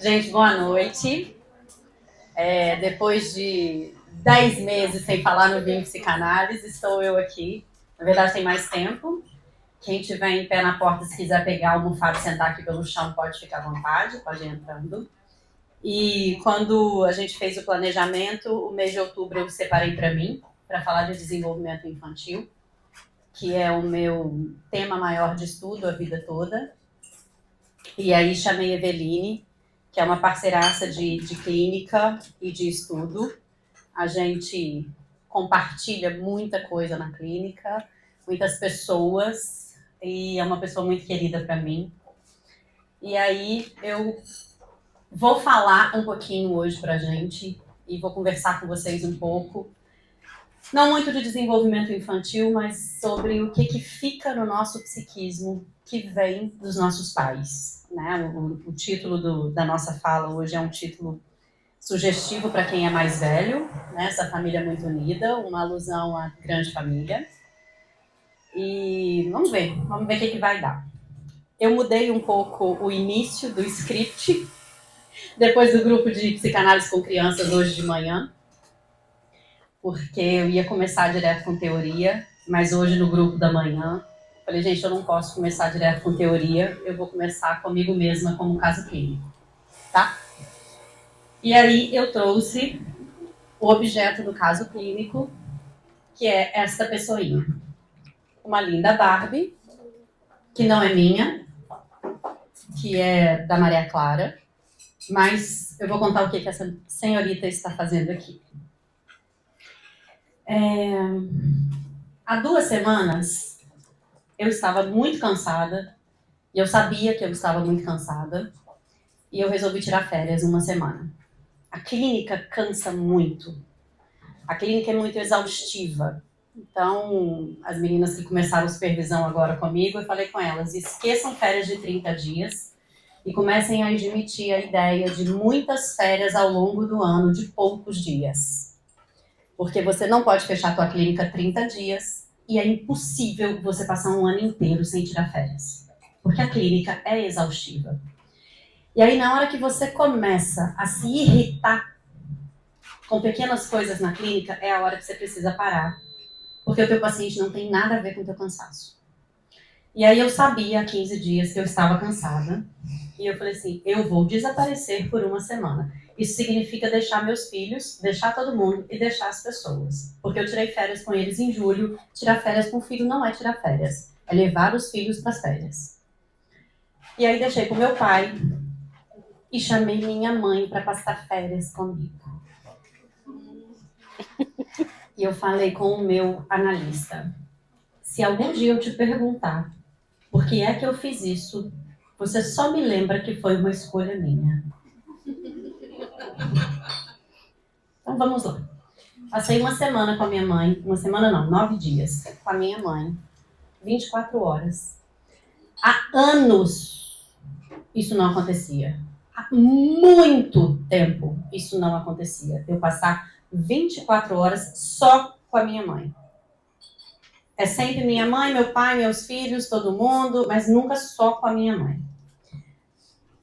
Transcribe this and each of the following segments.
Gente, boa noite. Depois de 10 meses sem falar no Vim Psicanálise, estou eu aqui. Na verdade, tem mais tempo. Quem tiver em pé na porta, se quiser pegar a almofada e sentar aqui pelo chão, pode ficar à vontade, pode ir entrando. E quando a gente fez o planejamento, o mês de outubro eu separei para mim, para falar de desenvolvimento infantil, que é o meu tema maior de estudo a vida toda. E aí chamei a Eveline, que é uma parceiraça de clínica e de estudo. A gente compartilha muita coisa na clínica, muitas pessoas, e é uma pessoa muito querida para mim. E aí eu vou falar um pouquinho hoje pra gente, e vou conversar com vocês um pouco, não muito de desenvolvimento infantil, mas sobre o que fica no nosso psiquismo que vem dos nossos pais. Né? O título da nossa fala hoje é um título sugestivo para quem é mais velho, né? Essa família muito unida, uma alusão à grande família. E vamos ver o que vai dar. Eu mudei um pouco o início do script, depois do grupo de psicanálise com crianças hoje de manhã, porque eu ia começar direto com teoria, mas hoje no grupo da manhã, falei, gente, eu não posso começar direto com teoria, eu vou começar comigo mesma como caso clínico, tá? E aí eu trouxe o objeto do caso clínico, que é esta pessoinha. Uma linda Barbie, que não é minha, que é da Maria Clara, mas eu vou contar o que essa senhorita está fazendo aqui. Há 2 semanas, eu estava muito cansada, e eu sabia que eu estava muito cansada, e eu resolvi tirar férias 1 semana. A clínica cansa muito. A clínica é muito exaustiva. Então, as meninas que começaram a supervisão agora comigo, eu falei com elas, esqueçam férias de 30 dias e comecem a admitir a ideia de muitas férias ao longo do ano, de poucos dias. Porque você não pode fechar a tua clínica 30 dias e é impossível você passar um ano inteiro sem tirar férias. Porque a clínica é exaustiva. E aí, na hora que você começa a se irritar com pequenas coisas na clínica, é a hora que você precisa parar. Porque o teu paciente não tem nada a ver com o teu cansaço. E aí eu sabia há 15 dias que eu estava cansada. E eu falei assim, eu vou desaparecer por 1 semana. Isso significa deixar meus filhos, deixar todo mundo e deixar as pessoas. Porque eu tirei férias com eles em julho. Tirar férias com o filho não é tirar férias. É levar os filhos para as férias. E aí deixei com meu pai e chamei minha mãe para passar férias comigo. E eu falei com o meu analista. Se algum dia eu te perguntar por que é que eu fiz isso, você só me lembra que foi uma escolha minha. Então vamos lá. Passei 1 semana com a minha mãe, 1 semana não, 9 dias com a minha mãe, 24 horas. Há anos isso não acontecia. Há muito tempo isso não acontecia. Eu passar 24 horas só com a minha mãe. É sempre minha mãe, meu pai, meus filhos, todo mundo, mas nunca só com a minha mãe.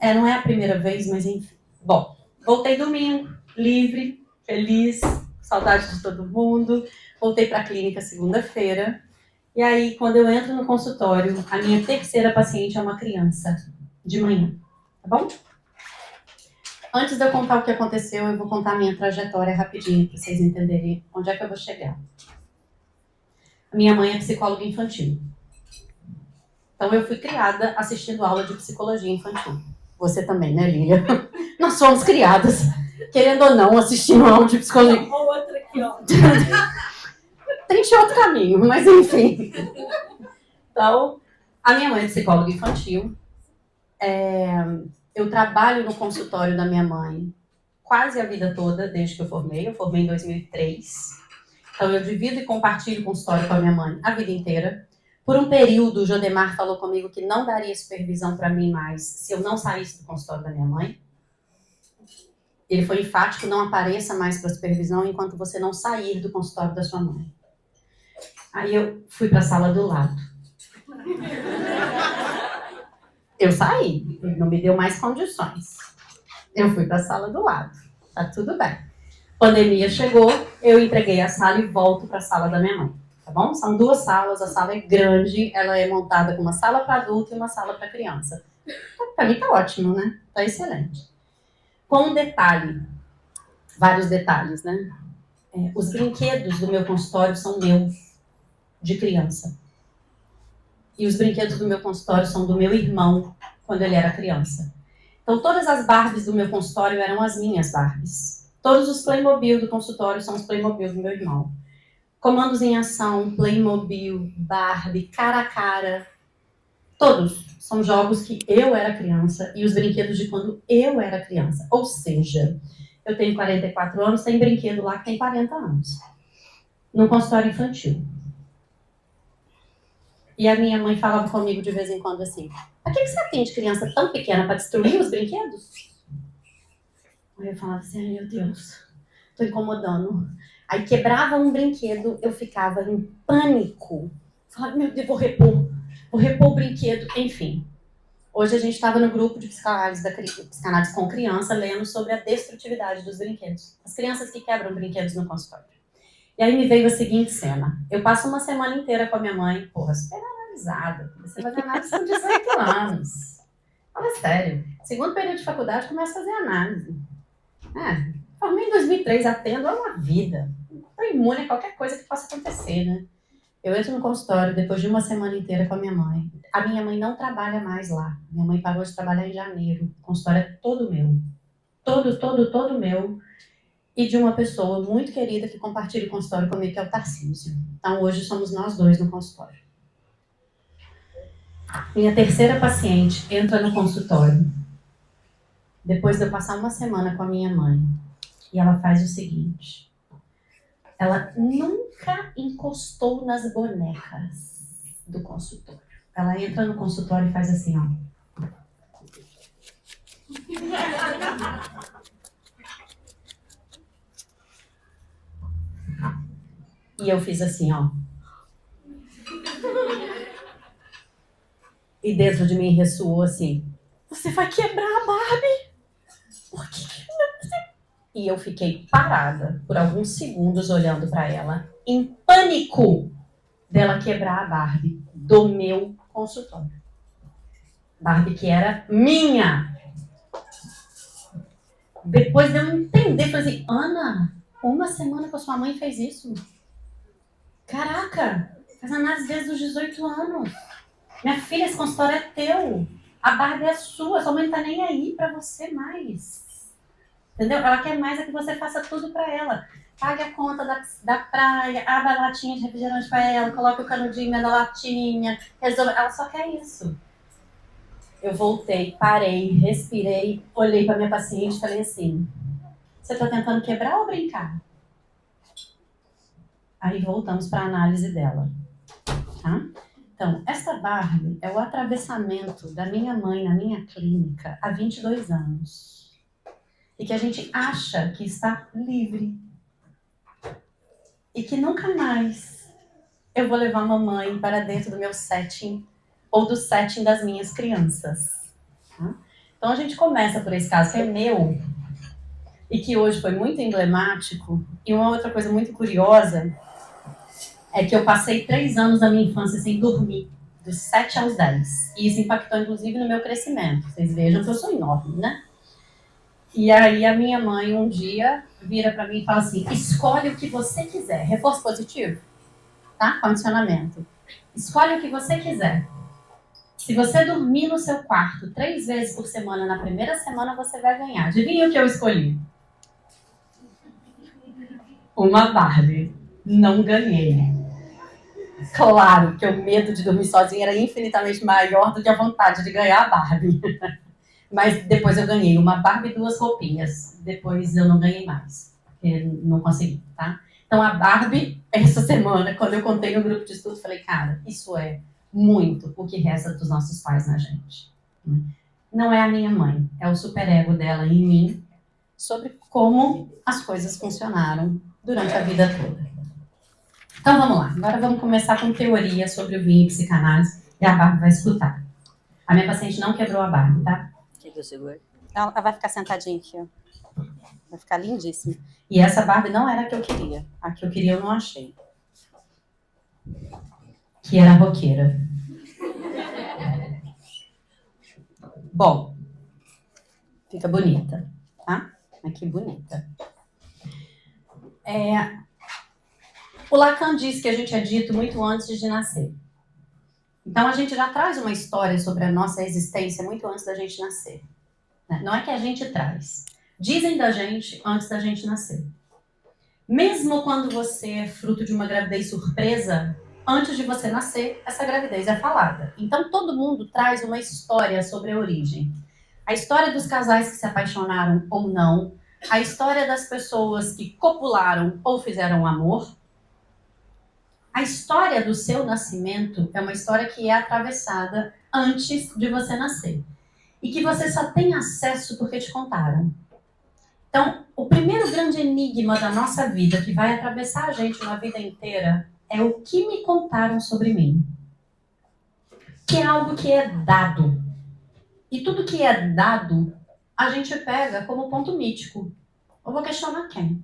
Não é a primeira vez, mas enfim. Bom, voltei domingo, livre, feliz, saudade de todo mundo. Voltei para a clínica segunda-feira. E aí, quando eu entro no consultório, a minha terceira paciente é uma criança, de manhã. Tá bom? Antes de eu contar o que aconteceu, eu vou contar a minha trajetória rapidinho, para vocês entenderem onde é que eu vou chegar. A minha mãe é psicóloga infantil. Então, eu fui criada assistindo aula de psicologia infantil. Você também, né, Lília? Nós fomos criadas, querendo ou não, assistindo aula de psicologia. Ou outra aqui, ó. Tem outro caminho, mas enfim. Então, a minha mãe é psicóloga infantil. Eu trabalho no consultório da minha mãe quase a vida toda, desde que eu formei. Eu formei em 2003. Então, eu divido e compartilho o consultório com a minha mãe a vida inteira. Por um período, o Jodemar falou comigo que não daria supervisão para mim mais se eu não saísse do consultório da minha mãe. Ele foi enfático, não apareça mais para supervisão enquanto você não sair do consultório da sua mãe. Aí eu fui para a sala do lado. Eu saí, ele não me deu mais condições. Eu fui para a sala do lado. Tá tudo bem. Pandemia chegou, eu entreguei a sala e volto para a sala da minha mãe. Tá bom? São 2 salas, a sala é grande, ela é montada com uma sala para adulto e uma sala para criança. Para mim tá ótimo, né? Tá excelente. Com um detalhe, vários detalhes, né? Os brinquedos do meu consultório são meus, de criança. E os brinquedos do meu consultório são do meu irmão, quando ele era criança. Então, todas as Barbies do meu consultório eram as minhas Barbies. Todos os Playmobil do consultório são os Playmobil do meu irmão. Comandos em ação, Playmobil, Barbie, cara a cara. Todos são jogos que eu era criança e os brinquedos de quando eu era criança. Ou seja, eu tenho 44 anos, tem brinquedo lá que tem 40 anos. Num consultório infantil. E a minha mãe falava comigo de vez em quando assim, por que você atende criança tão pequena para destruir os brinquedos? Aí eu falava assim, ai meu Deus, tô incomodando. Aí quebrava um brinquedo, eu ficava em pânico. Falava, meu Deus, vou repor o brinquedo, enfim. Hoje a gente estava no grupo de psicanálise com criança, lendo sobre a destrutividade dos brinquedos. As crianças que quebram brinquedos no consultório. E aí me veio a seguinte cena. Eu passo uma semana inteira com a minha mãe, porra, super analisada. Você vai fazer análise com 18 anos. Fala sério. Segundo período de faculdade, começa a fazer análise. Formei em 2003, atendo a uma vida. Estou imune a qualquer coisa que possa acontecer, né? Eu entro no consultório depois de uma semana inteira com a minha mãe. A minha mãe não trabalha mais lá. Minha mãe parou de trabalhar em janeiro. O consultório é todo meu. Todo meu. E de uma pessoa muito querida que compartilha o consultório comigo, que é o Tarcísio. Então, hoje somos nós 2 no consultório. Minha terceira paciente entra no consultório. Depois de eu passar uma semana com a minha mãe. E ela faz o seguinte. Ela nunca encostou nas bonecas do consultório. Ela entra no consultório e faz assim, ó. E eu fiz assim, ó. E dentro de mim ressoou assim, você vai quebrar a Barbie? Por que não? E eu fiquei parada por alguns segundos olhando para ela, em pânico dela quebrar a Barbie do meu consultório. Barbie que era minha. Depois de eu entender, falei assim, Ana, uma semana que a sua mãe fez isso? Caraca, faz análise desde os 18 anos. Minha filha, esse consultório é teu. A Barbie é sua, sua mãe não tá nem aí pra você mais. Entendeu? Ela quer mais é que você faça tudo pra ela. Pague a conta da praia, abra a latinha de refrigerante pra ela, coloque o canudinho na latinha, resolve. Ela só quer isso. Eu voltei, parei, respirei, olhei pra minha paciente e falei assim, você tá tentando quebrar ou brincar? Aí voltamos para a análise dela. Tá? Então, essa Barbie é o atravessamento da minha mãe na minha clínica há 22 anos. E que a gente acha que está livre. E que nunca mais eu vou levar a mamãe para dentro do meu setting ou do setting das minhas crianças. Tá? Então, a gente começa por esse caso que é meu e que hoje foi muito emblemático. E uma outra coisa muito curiosa é que eu passei 3 anos da minha infância sem dormir, dos 7 aos 10. E isso impactou, inclusive, no meu crescimento. Vocês vejam que eu sou enorme, né? E aí a minha mãe, um dia, vira pra mim e fala assim, escolhe o que você quiser. Reforço positivo, tá? Condicionamento. Escolhe o que você quiser. Se você dormir no seu quarto 3 vezes por semana, na primeira semana, você vai ganhar. Adivinha o que eu escolhi? Uma Barbie. Não ganhei. Claro que o medo de dormir sozinha era infinitamente maior do que a vontade de ganhar a Barbie. Mas depois eu ganhei uma Barbie e 2 roupinhas. Depois eu não ganhei mais, porque não consegui, tá? Então a Barbie, essa semana, quando eu contei no grupo de estudo, falei, cara, isso é muito o que resta dos nossos pais na gente. Não é a minha mãe, é o superego dela em mim sobre como as coisas funcionaram durante a vida toda. Então vamos lá, agora vamos começar com teoria sobre o vinho e psicanálise e a Barbie vai escutar. A minha paciente não quebrou a Barbie, tá? Quer que eu segure? Ela vai ficar sentadinha aqui, ó. Vai ficar lindíssima. E essa Barbie não era a que eu queria. A que eu queria eu não achei. Que era roqueira. Bom, fica bonita, tá? Aqui bonita. O Lacan diz que a gente é dito muito antes de nascer. Então a gente já traz uma história sobre a nossa existência muito antes da gente nascer. Não é que a gente traz. Dizem da gente antes da gente nascer. Mesmo quando você é fruto de uma gravidez surpresa, antes de você nascer, essa gravidez é falada. Então todo mundo traz uma história sobre a origem. A história dos casais que se apaixonaram ou não, a história das pessoas que copularam ou fizeram amor. A história do seu nascimento é uma história que é atravessada antes de você nascer. E que você só tem acesso porque te contaram. Então, o primeiro grande enigma da nossa vida, que vai atravessar a gente uma vida inteira, é o que me contaram sobre mim. Que é algo que é dado. E tudo que é dado, a gente pega como ponto mítico. Eu vou questionar quem?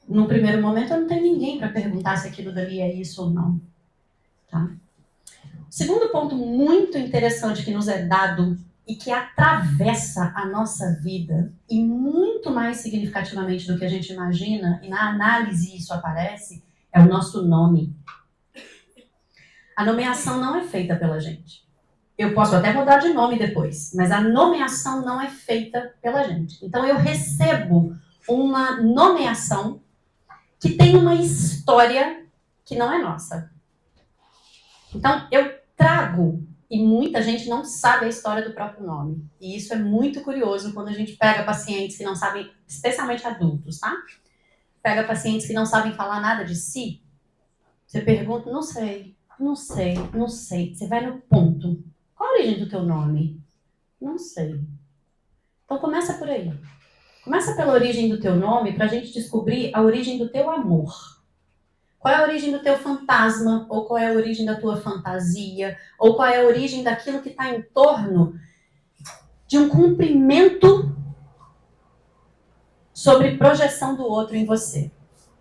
Num primeiro momento, eu não tenho ninguém para perguntar se aquilo dali é isso ou não. Tá? O segundo ponto muito interessante que nos é dado e que atravessa a nossa vida, e muito mais significativamente do que a gente imagina, e na análise isso aparece, é o nosso nome. A nomeação não é feita pela gente. Eu posso até mudar de nome depois, mas a nomeação não é feita pela gente. Então eu recebo uma nomeação que tem uma história que não é nossa. Então eu trago, e muita gente não sabe a história do próprio nome. E isso é muito curioso quando a gente pega pacientes que não sabem, especialmente adultos, tá? Pega pacientes que não sabem falar nada de si. Você pergunta, não sei. Você vai no ponto. Qual a origem do teu nome? Não sei. Então começa por aí. Começa pela origem do teu nome para a gente descobrir a origem do teu amor. Qual é a origem do teu fantasma? Ou qual é a origem da tua fantasia? Ou qual é a origem daquilo que está em torno de um cumprimento sobre projeção do outro em você?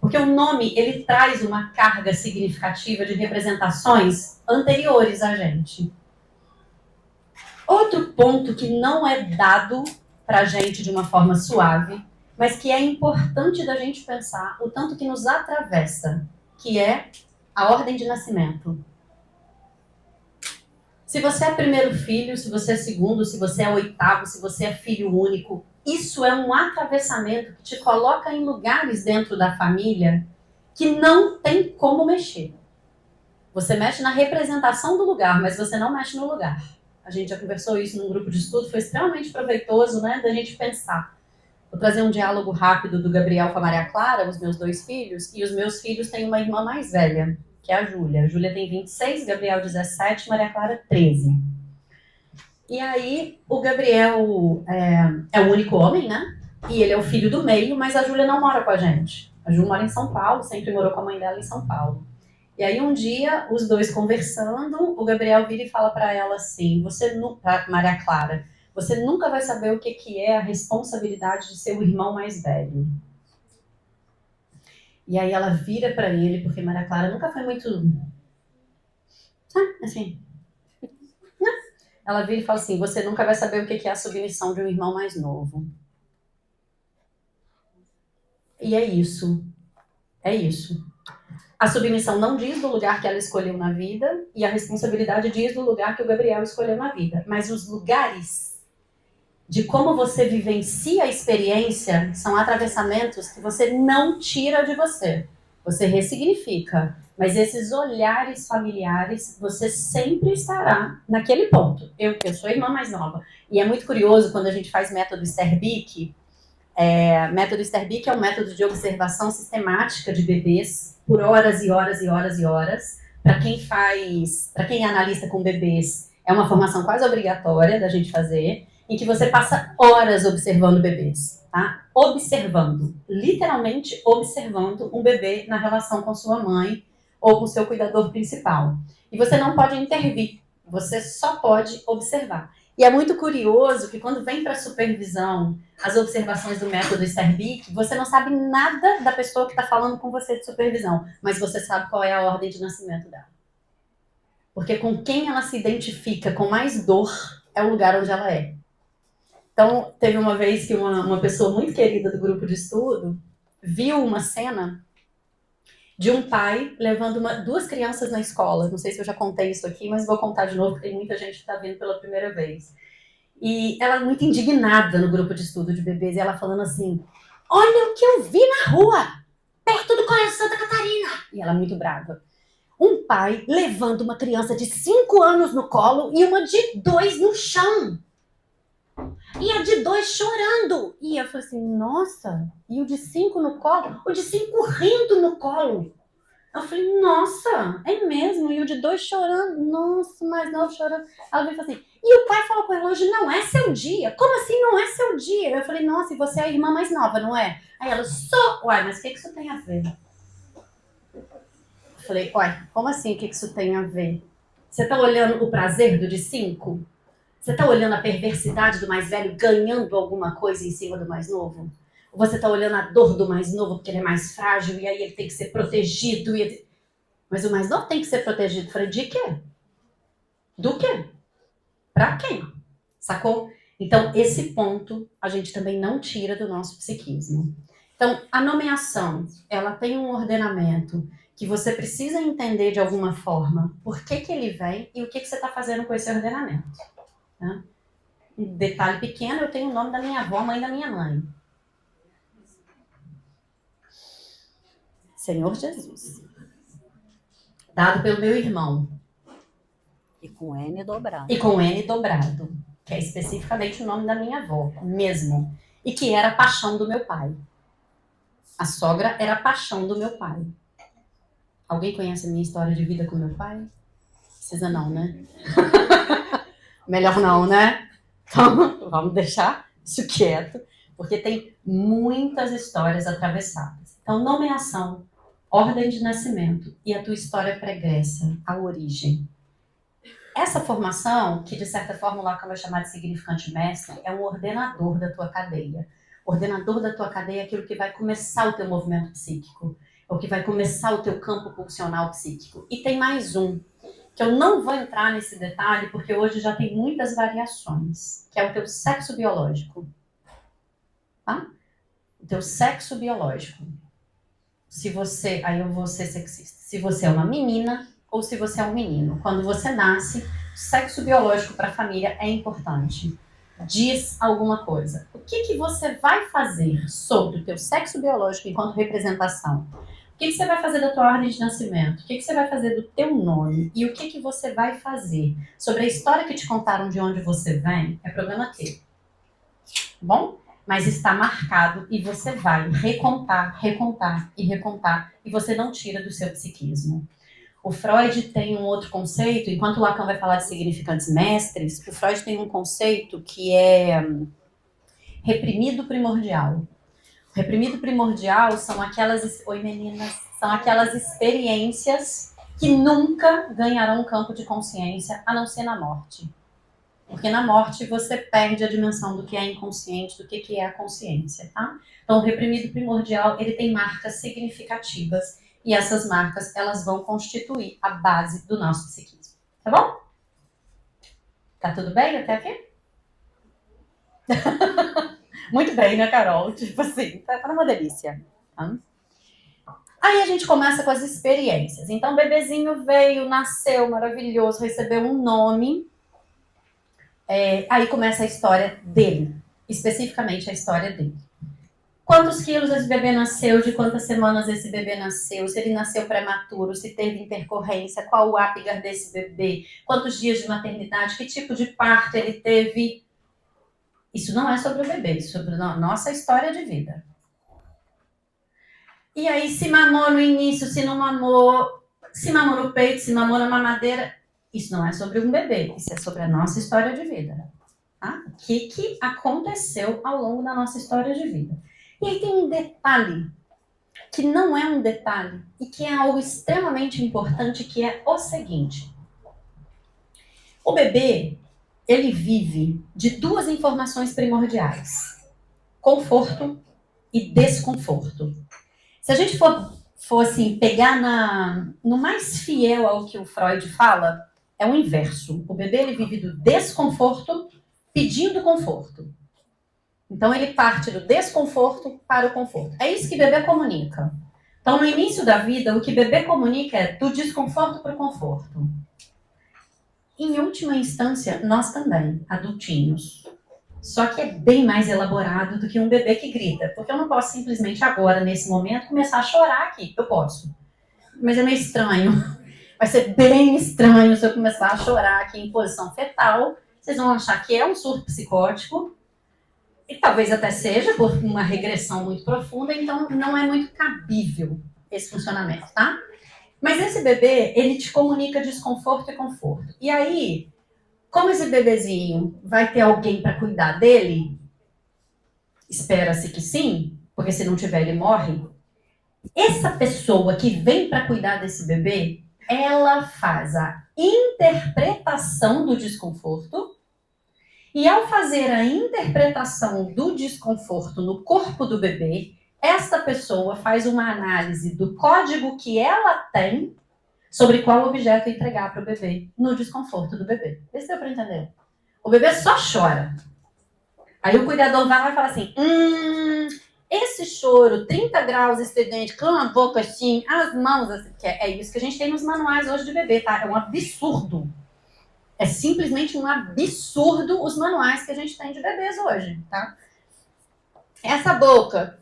Porque o nome, ele traz uma carga significativa de representações anteriores a gente. Outro ponto que não é dado pra gente de uma forma suave, mas que é importante da gente pensar o tanto que nos atravessa, que é a ordem de nascimento. Se você é primeiro filho, se você é segundo, se você é oitavo, se você é filho único, isso é um atravessamento que te coloca em lugares dentro da família que não tem como mexer. Você mexe na representação do lugar, mas você não mexe no lugar. A gente já conversou isso num grupo de estudo, foi extremamente proveitoso, né, da gente pensar. Vou trazer um diálogo rápido do Gabriel com a Maria Clara, os meus dois filhos, e os meus filhos têm uma irmã mais velha, que é a Júlia. A Júlia tem 26, Gabriel 17, Maria Clara 13. E aí, o Gabriel é o único homem, né? E ele é o filho do meio, mas a Júlia não mora com a gente. A Júlia mora em São Paulo, sempre morou com a mãe dela em São Paulo. E aí um dia, os dois conversando, o Gabriel vira e fala para ela assim, pra Maria Clara, você nunca vai saber o que é a responsabilidade de ser o irmão mais velho. E aí ela vira para ele, porque Maria Clara nunca foi muito... assim... Ela vira e fala assim, você nunca vai saber o que é a submissão de um irmão mais novo. E é isso. É isso. A submissão não diz do lugar que ela escolheu na vida, e a responsabilidade diz do lugar que o Gabriel escolheu na vida. Mas os lugares de como você vivencia a experiência são atravessamentos que você não tira de você. Você ressignifica. Mas esses olhares familiares, você sempre estará naquele ponto. Eu sou a irmã mais nova. E é muito curioso quando a gente faz método Sterbic. Método Sterbic é um método de observação sistemática de bebês por horas e horas e horas e horas. Para quem é analista com bebês, é uma formação quase obrigatória da gente fazer, em que você passa horas observando bebês, tá? Observando, literalmente observando um bebê na relação com sua mãe ou com seu cuidador principal. E você não pode intervir, você só pode observar. E é muito curioso que quando vem para a supervisão, as observações do método Sterbic, você não sabe nada da pessoa que está falando com você de supervisão, mas você sabe qual é a ordem de nascimento dela. Porque com quem ela se identifica com mais dor é o lugar onde ela é. Então, teve uma vez que uma pessoa muito querida do grupo de estudo viu uma cena de um pai levando duas crianças na escola. Não sei se eu já contei isso aqui, mas vou contar de novo, porque tem muita gente que está vindo pela primeira vez. E ela muito indignada no grupo de estudo de bebês, e ela falando assim, olha o que eu vi na rua, perto do Colégio Santa Catarina. E ela muito brava. Um pai levando uma criança de 5 anos no colo e uma de 2 no chão. E a de 2 chorando. E eu falei assim, nossa, e o de 5 no colo? O de 5 rindo no colo. Eu falei, nossa, é mesmo? E o de 2 chorando? Nossa, mais novo chorando. Ela veio e falou assim, e o pai falou com ela, hoje não é seu dia. Como assim não é seu dia? Eu falei, nossa, e você é a irmã mais nova, não é? Aí ela, sou. Uai, mas o que isso tem a ver? Eu falei, uai, como assim, o que isso tem a ver? Você tá olhando o prazer do de 5? Você tá olhando a perversidade do mais velho ganhando alguma coisa em cima do mais novo? Ou você tá olhando a dor do mais novo porque ele é mais frágil e aí ele tem que ser protegido? Mas o mais novo tem que ser protegido. Eu falei, de quê? Do quê? Pra quem? Sacou? Então, esse ponto a gente também não tira do nosso psiquismo. Então, a nomeação, ela tem um ordenamento que você precisa entender de alguma forma por que ele vem e o que você está fazendo com esse ordenamento. Né? Um detalhe pequeno, eu tenho o nome da minha avó, mãe da minha mãe. Senhor Jesus. Dado pelo meu irmão. E com N dobrado. E com N dobrado. Que é especificamente o nome da minha avó, mesmo. E que era a paixão do meu pai. A sogra era a paixão do meu pai. Alguém conhece a minha história de vida com meu pai? Precisa não, né? Melhor não, né? Então, vamos deixar isso quieto, porque tem muitas histórias atravessadas. Então, nomeação, ordem de nascimento e a tua história pregressa, a origem. Essa formação, que de certa forma o Lacan vai chamar de significante mestre, é um ordenador da tua cadeia. O ordenador da tua cadeia é aquilo que vai começar o teu movimento psíquico, é o que vai começar o teu campo pulsional psíquico. E tem mais um, que eu não vou entrar nesse detalhe, porque hoje já tem muitas variações, que é o teu sexo biológico. Tá? O teu sexo biológico. Se você, aí eu vou ser sexista, se você é uma menina ou se você é um menino. Quando você nasce, o sexo biológico para a família é importante. Diz alguma coisa. O que você vai fazer sobre o teu sexo biológico enquanto representação? O que você vai fazer da tua ordem de nascimento? O que você vai fazer do teu nome? E o que você vai fazer sobre a história que te contaram de onde você vem? É problema teu. Bom? Mas está marcado e você vai recontar, recontar e recontar e você não tira do seu psiquismo. O Freud tem um outro conceito, enquanto o Lacan vai falar de significantes mestres, o Freud tem um conceito que é reprimido primordial. O reprimido primordial são aquelas, oi meninas, são aquelas experiências que nunca ganharão campo de consciência, a não ser na morte. Porque na morte você perde a dimensão do que é inconsciente, do que é a consciência, tá? Então o reprimido primordial, ele tem marcas significativas e essas marcas, elas vão constituir a base do nosso psiquismo, tá bom? Tá tudo bem até aqui? Muito bem, né, Carol? Tipo assim, tá uma delícia. Tá? Aí a gente começa com as experiências. Então o bebezinho veio, nasceu maravilhoso, recebeu um nome. Aí começa a história dele, especificamente a história dele. Quantos quilos esse bebê nasceu, de quantas semanas esse bebê nasceu, se ele nasceu prematuro, se teve intercorrência, qual o apgar desse bebê, quantos dias de maternidade, que tipo de parto ele teve. Isso não é sobre o bebê, isso é sobre a nossa história de vida. E aí, se mamou no início, se não mamou, se mamou no peito, se mamou na mamadeira, isso não é sobre um bebê, isso é sobre a nossa história de vida. Tá? O que aconteceu ao longo da nossa história de vida. E aí tem um detalhe, que não é um detalhe, e que é algo extremamente importante, que é o seguinte. O bebê, ele vive de duas informações primordiais: conforto e desconforto. Se a gente for assim, pegar no mais fiel ao que o Freud fala, é o inverso. O bebê ele vive do desconforto pedindo conforto. Então ele parte do desconforto para o conforto. É isso que bebê comunica. Então no início da vida, o que bebê comunica é do desconforto para o conforto. Em última instância, nós também, adultinhos. Só que é bem mais elaborado do que um bebê que grita. Porque eu não posso simplesmente agora, nesse momento, começar a chorar aqui. Eu posso. Mas é meio estranho. Vai ser bem estranho se eu começar a chorar aqui em posição fetal. Vocês vão achar que é um surto psicótico. E talvez até seja por uma regressão muito profunda. Então, não é muito cabível esse funcionamento, tá? Mas esse bebê, ele te comunica desconforto e conforto. E aí, como esse bebezinho vai ter alguém para cuidar dele, espera-se que sim, porque se não tiver ele morre. Essa pessoa que vem para cuidar desse bebê, ela faz a interpretação do desconforto e ao fazer a interpretação do desconforto no corpo do bebê, esta pessoa faz uma análise do código que ela tem sobre qual objeto entregar para o bebê no desconforto do bebê. Vê se deu para entender. O bebê só chora. Aí o cuidador vai lá e fala assim, esse choro, 30 graus estridente, com a boca assim, as mãos assim, que é isso que a gente tem nos manuais hoje de bebê, tá? É um absurdo. É simplesmente um absurdo os manuais que a gente tem de bebês hoje, tá? Essa boca,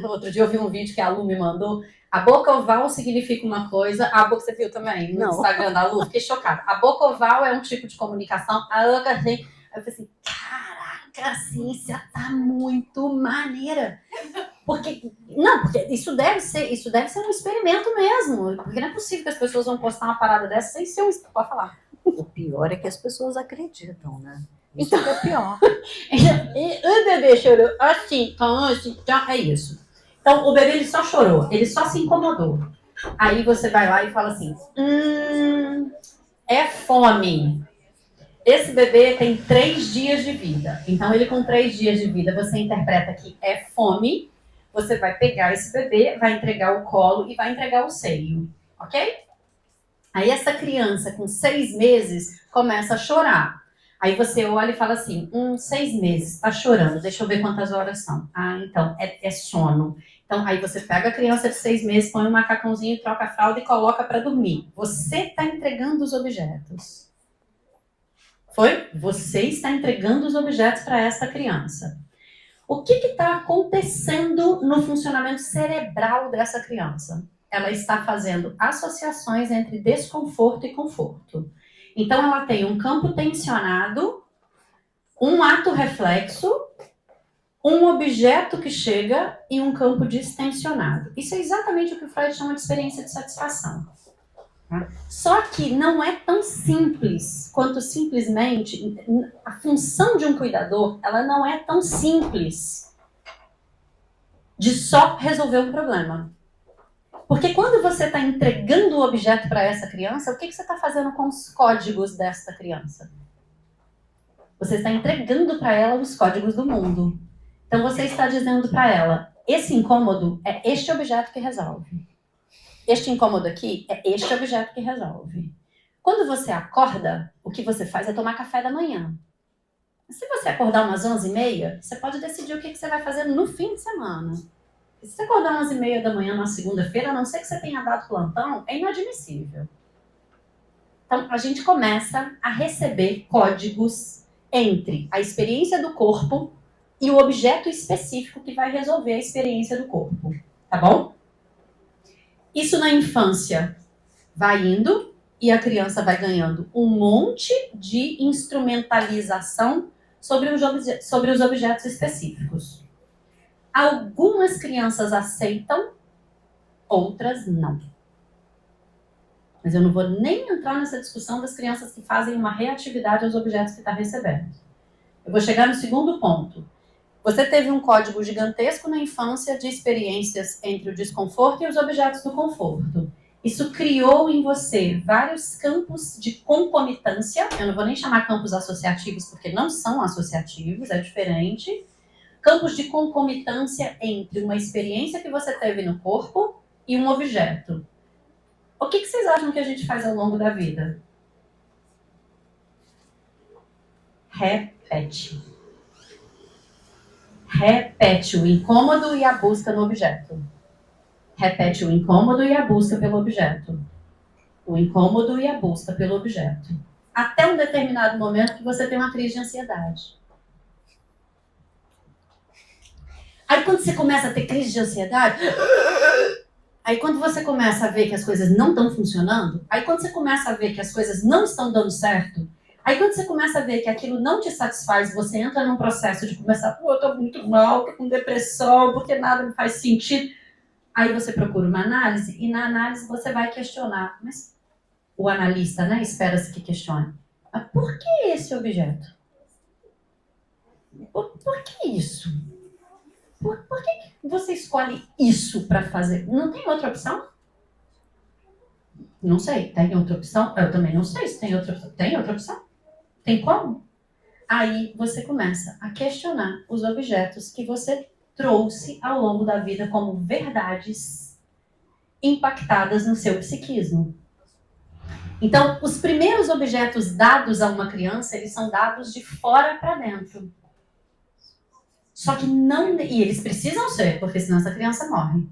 outro dia eu vi um vídeo que a Lu me mandou, a boca oval significa uma coisa, a boca você viu também no Instagram da Lu, fiquei chocada. A boca oval é um tipo de comunicação, a boca assim, aí eu falei assim, caraca, a ciência tá muito maneira. Porque isso deve ser um experimento mesmo, porque não é possível que as pessoas vão postar uma parada dessa sem ser um, pode falar. O pior é que as pessoas acreditam, né? Isso então, é o pior. O bebê chorou assim, é isso. Então, o bebê ele só chorou, ele só se incomodou. Aí você vai lá e fala assim, é fome. Esse bebê tem 3 dias de vida. Então, ele com 3 dias de vida, você interpreta que é fome. Você vai pegar esse bebê, vai entregar o colo e vai entregar o seio. Ok? Aí essa criança com 6 meses começa a chorar. Aí você olha e fala assim, 6 meses, tá chorando, deixa eu ver quantas horas são. Ah, então, é sono. Então, aí você pega a criança de 6 meses, põe um macacãozinho, troca a fralda e coloca para dormir. Você está entregando os objetos. Foi? Você está entregando os objetos para essa criança. O que está acontecendo no funcionamento cerebral dessa criança? Ela está fazendo associações entre desconforto e conforto. Então, ela tem um campo tensionado, um ato reflexo, um objeto que chega e um campo distensionado. Isso é exatamente o que o Freud chama de experiência de satisfação. Só que não é tão simples quanto simplesmente... A função de um cuidador, ela não é tão simples de só resolver um problema. Porque quando você está entregando o objeto para essa criança, o que você está fazendo com os códigos dessa criança? Você está entregando para ela os códigos do mundo. Então você está dizendo para ela, esse incômodo é este objeto que resolve. Este incômodo aqui é este objeto que resolve. Quando você acorda, o que você faz é tomar café da manhã. Se você acordar umas 11h30, você pode decidir o que você vai fazer no fim de semana. Se você acordar às 11h30 da manhã na segunda-feira, a não ser que você tenha dado plantão, é inadmissível. Então, a gente começa a receber códigos entre a experiência do corpo e o objeto específico que vai resolver a experiência do corpo. Tá bom? Isso na infância vai indo e a criança vai ganhando um monte de instrumentalização sobre os objetos específicos. Algumas crianças aceitam, outras não. Mas eu não vou nem entrar nessa discussão das crianças que fazem uma reatividade aos objetos que está recebendo. Eu vou chegar no segundo ponto. Você teve um código gigantesco na infância de experiências entre o desconforto e os objetos do conforto. Isso criou em você vários campos de concomitância. Eu não vou nem chamar campos associativos, porque não são associativos, é diferente. Campos de concomitância entre uma experiência que você teve no corpo e um objeto. O que vocês acham que a gente faz ao longo da vida? Repete. Repete o incômodo e a busca no objeto. Repete o incômodo e a busca pelo objeto. O incômodo e a busca pelo objeto. Até um determinado momento que você tem uma crise de ansiedade. Aí quando você começa a ter crise de ansiedade, aí quando você começa a ver que as coisas não estão funcionando, aí quando você começa a ver que as coisas não estão dando certo, aí quando você começa a ver que aquilo não te satisfaz, você entra num processo de começar, pô, eu tô muito mal, tô com depressão, porque nada me faz sentido. Aí você procura uma análise, e na análise você vai questionar, mas o analista, né, espera-se que questione. Mas por que esse objeto? Por que isso? Por que você escolhe isso para fazer? Não tem outra opção? Não sei. Tem outra opção? Eu também não sei se tem outra opção. Tem outra opção? Tem como? Aí você começa a questionar os objetos que você trouxe ao longo da vida como verdades impactadas no seu psiquismo. Então, os primeiros objetos dados a uma criança, eles são dados de fora para dentro. Só que não... E eles precisam ser, porque senão essa criança morre.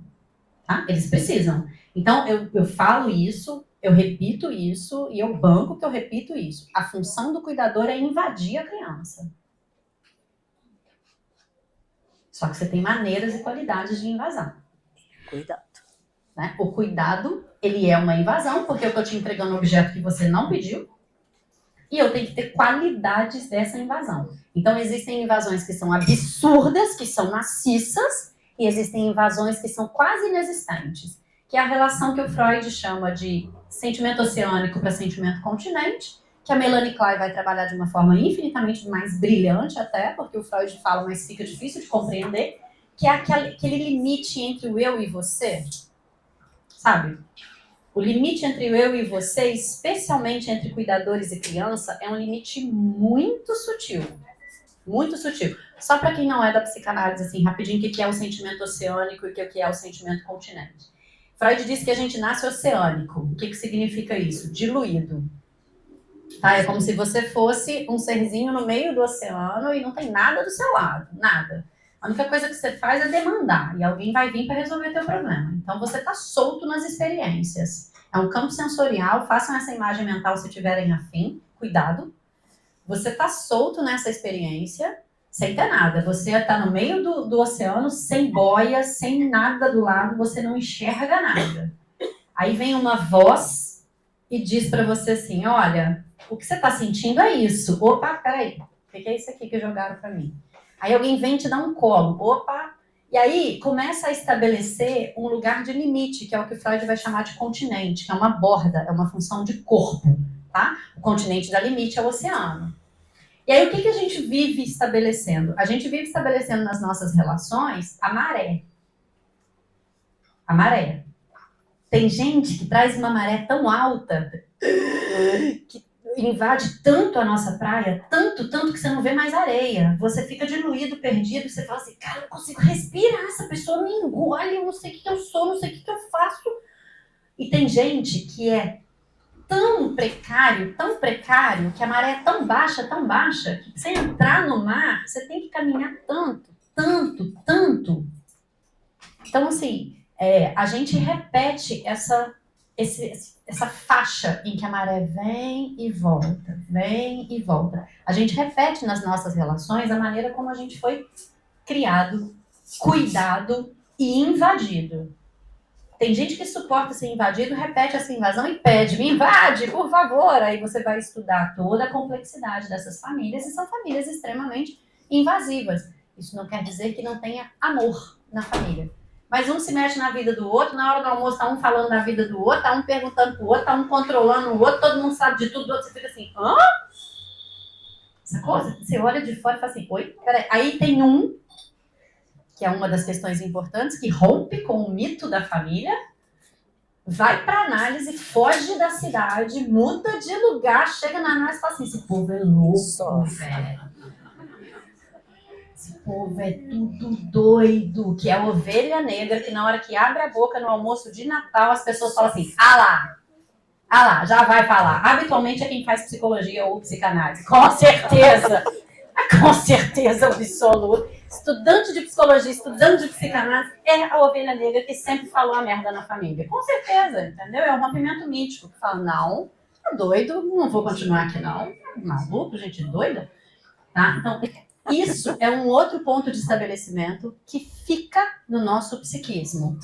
Tá? Eles precisam. Então, eu falo isso, eu repito isso, e eu banco que eu repito isso. A função do cuidador é invadir a criança. Só que você tem maneiras e qualidades de invasão. Cuidado. Né? O cuidado, ele é uma invasão, porque eu estou te entregando um objeto que você não pediu, e eu tenho que ter qualidades dessa invasão. Então, existem invasões que são absurdas, que são maciças, e existem invasões que são quase inexistentes, que é a relação que o Freud chama de sentimento oceânico para sentimento continente, que a Melanie Klein vai trabalhar de uma forma infinitamente mais brilhante até, porque o Freud fala, mas fica difícil de compreender, que é aquele limite entre o eu e você, sabe? O limite entre o eu e você, especialmente entre cuidadores e criança, é um limite muito sutil. Muito sutil. Só para quem não é da psicanálise, assim, rapidinho, o que é o sentimento oceânico e o que é o sentimento continente. Freud diz que a gente nasce oceânico. O que significa isso? Diluído. Tá? É como se você fosse um serzinho no meio do oceano e não tem nada do seu lado. Nada. A única coisa que você faz é demandar, e alguém vai vir para resolver teu problema. Então, você está solto nas experiências. É um campo sensorial, façam essa imagem mental se tiverem afim, cuidado. Você está solto nessa experiência, sem ter nada. Você está no meio do oceano, sem boia, sem nada do lado, você não enxerga nada. Aí vem uma voz e diz para você assim, olha, o que você está sentindo é isso. Opa, peraí, o que é isso aqui que jogaram para mim? Aí alguém vem te dar um colo. Opa! E aí começa a estabelecer um lugar de limite, que é o que Freud vai chamar de continente, que é uma borda, é uma função de corpo, tá? O continente dá limite ao oceano. E aí o que a gente vive estabelecendo? A gente vive estabelecendo nas nossas relações a maré. A maré. Tem gente que traz uma maré tão alta que invade tanto a nossa praia, tanto que você não vê mais areia. Você fica diluído, perdido, você fala assim, cara, eu não consigo respirar, essa pessoa me engole, eu não sei o que eu sou, não sei o que eu faço. E tem gente que é tão precário, que a maré é tão baixa, que pra você entrar no mar, você tem que caminhar tanto. Então, assim, a gente repete essa faixa em que a maré vem e volta. A gente repete nas nossas relações a maneira como a gente foi criado, cuidado e invadido. Tem gente que suporta ser invadido, repete essa invasão e pede, me invade, por favor. Aí você vai estudar toda a complexidade dessas famílias, e são famílias extremamente invasivas. Isso não quer dizer que não tenha amor na família. Mas um se mexe na vida do outro, na hora do almoço tá um falando da vida do outro, tá um perguntando pro outro, tá um controlando o outro, todo mundo sabe de tudo, o outro você fica assim, hã? Essa coisa, você olha de fora e fala assim, oi? Peraí. Aí tem um, que é uma das questões importantes, que rompe com o mito da família. vai para análise, foge da cidade, muda de lugar, chega na análise e fala assim, esse povo é louco, velho. Esse povo é tudo doido, que é a ovelha negra, que na hora que abre a boca no almoço de Natal, as pessoas falam assim, ah lá, já vai falar. Habitualmente é quem faz psicologia ou psicanálise, com certeza absoluta. Estudante de psicologia, estudante de psicanálise, é a ovelha negra que sempre falou a merda na família. Com certeza, entendeu? É um rompimento mítico que fala, não, tá doido, não vou continuar aqui não. Maluco, gente doida. Tá? Então, isso é um outro ponto de estabelecimento que fica no nosso psiquismo.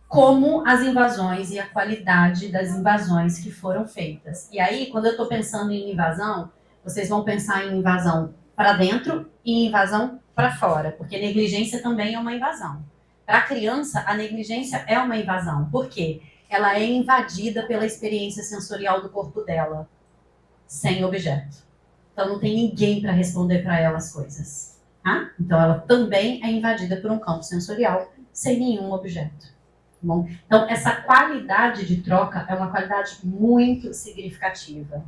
Como as invasões e a qualidade das invasões que foram feitas. E aí, quando eu estou pensando em invasão, vocês vão pensar em invasão para dentro e invasão para fora, porque negligência também é uma invasão. Para a criança, a negligência é uma invasão. Por quê? Ela é invadida pela experiência sensorial do corpo dela, sem objeto. Então não tem ninguém para responder para ela as coisas. Tá? Então ela também é invadida por um campo sensorial, sem nenhum objeto. Bom, então, essa qualidade de troca é uma qualidade muito significativa.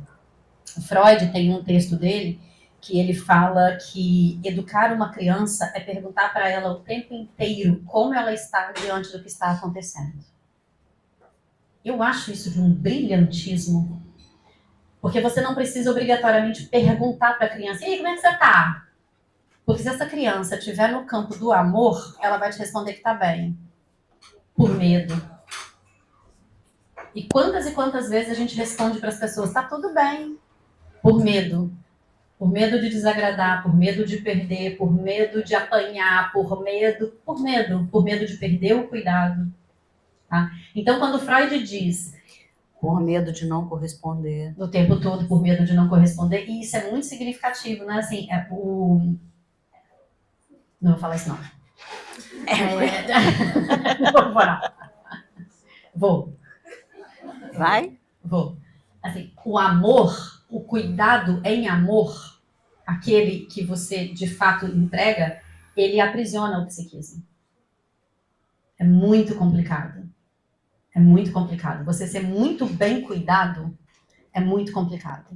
O Freud tem um texto dele que ele fala que educar uma criança é perguntar para ela o tempo inteiro como ela está diante do que está acontecendo. Eu acho isso de um brilhantismo, porque você não precisa obrigatoriamente perguntar para a criança, e aí, como é que você está? Porque se essa criança estiver no campo do amor, ela vai te responder que está bem. Por medo. E quantas vezes a gente responde para as pessoas, tá tudo bem, por medo. Por medo de desagradar, por medo de perder, por medo de apanhar, por medo de perder o cuidado. Tá? Então, quando Freud diz... Por medo de não corresponder. O tempo todo, por medo de não corresponder, e isso é muito significativo, né? Assim, Não vou falar isso, não. Não vou falar. Vou. Vai? Vou. Assim, o amor, o cuidado em amor, aquele que você de fato entrega, ele aprisiona o psiquismo. É muito complicado. É muito complicado. Você ser muito bem cuidado é muito complicado.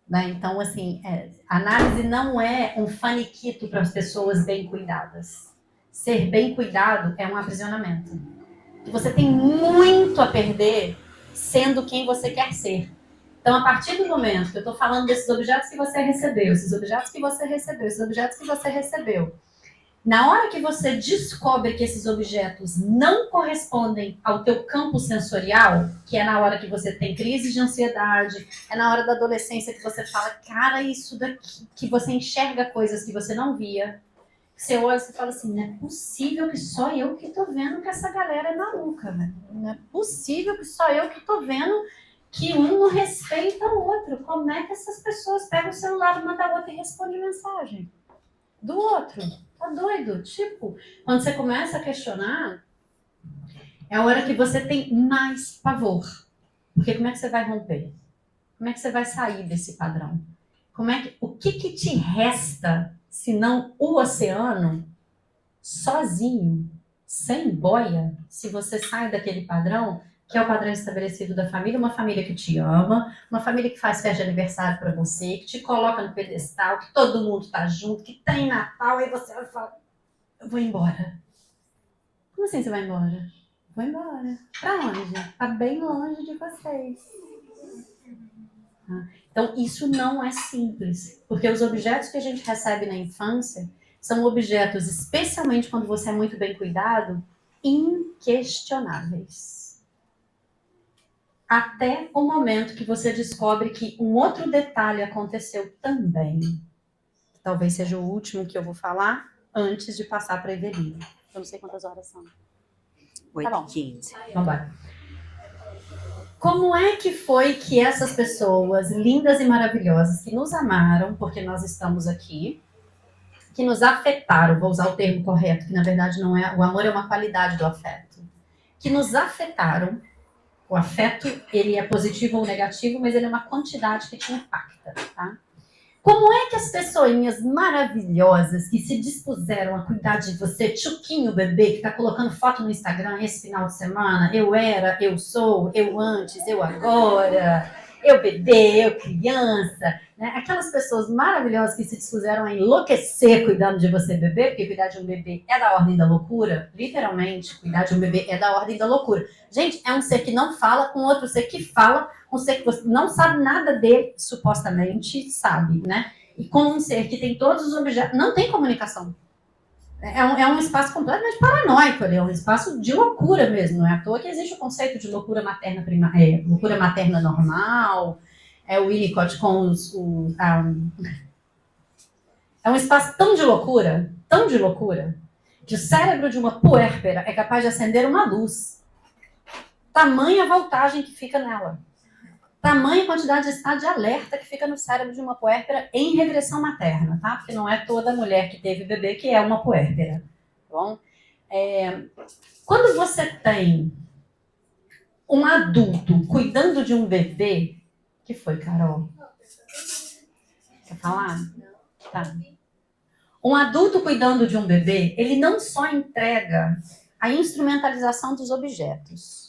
Né? Então, assim, análise não é um faniquito para as pessoas bem cuidadas. Ser bem cuidado é um aprisionamento. Você tem muito a perder sendo quem você quer ser. Então, a partir do momento que eu estou falando desses objetos que você recebeu, esses objetos que você recebeu, esses objetos que você recebeu, na hora que você descobre que esses objetos não correspondem ao teu campo sensorial, que é na hora que você tem crise de ansiedade, é na hora da adolescência que você fala, cara, isso daqui, que você enxerga coisas que você não via, você olha e fala assim, não é possível que só eu que tô vendo que essa galera é maluca, velho. Não é possível que só eu que tô vendo que um não respeita o outro. Como é que essas pessoas pegam o celular uma da outra e respondem mensagem do outro? Tá doido? Tipo, quando você começa a questionar, é a hora que você tem mais pavor. Porque como é que você vai romper? Como é que você vai sair desse padrão? O que te resta, se não o oceano, sozinho, sem boia, se você sai daquele padrão, que é o padrão estabelecido da família, uma família que te ama, uma família que faz festa de aniversário para você, que te coloca no pedestal, que todo mundo tá junto, que tem Natal, e você vai falar, eu vou embora. Como assim você vai embora? Vou embora. Pra onde? Tá bem longe de vocês. Então, isso não é simples, porque os objetos que a gente recebe na infância são objetos, especialmente quando você é muito bem cuidado, inquestionáveis. Até o momento que você descobre que um outro detalhe aconteceu também. Talvez seja o último que eu vou falar antes de passar para a Evelina. Eu não sei quantas horas são. 8h15. Vamos embora. Como é que foi que essas pessoas lindas e maravilhosas que nos amaram, porque nós estamos aqui, que nos afetaram, vou usar o termo correto, que na verdade não é, o amor é uma qualidade do afeto, que nos afetaram, o afeto, ele é positivo ou negativo, mas ele é uma quantidade que te impacta, tá? Como é que as pessoinhas maravilhosas que se dispuseram a cuidar de você, Tchuquinho bebê, que tá colocando foto no Instagram esse final de semana, eu era, eu sou, eu antes, eu agora, eu bebê, eu criança, né? Aquelas pessoas maravilhosas que se dispuseram a enlouquecer cuidando de você bebê, porque cuidar de um bebê é da ordem da loucura, literalmente, cuidar de um bebê é da ordem da loucura. Gente, é um ser que não fala com outro ser que fala, um ser que você não sabe nada dele, supostamente sabe, né? E com um ser que tem todos os objetos, não tem comunicação. É um espaço completamente paranoico ali, é um espaço de loucura mesmo, não é à toa que existe o conceito de loucura materna, loucura materna normal, o Winnicott com é um espaço tão de loucura, que o cérebro de uma puérpera é capaz de acender uma luz. Tamanha voltagem que fica nela. Tamanha quantidade de estado de alerta que fica no cérebro de uma puérpera em regressão materna, tá? Porque não é toda mulher que teve bebê que é uma puérpera. Tá bom? Quando você tem um adulto cuidando de um bebê... O que foi, Carol? Quer falar? Tá. Um adulto cuidando de um bebê, ele não só entrega a instrumentalização dos objetos.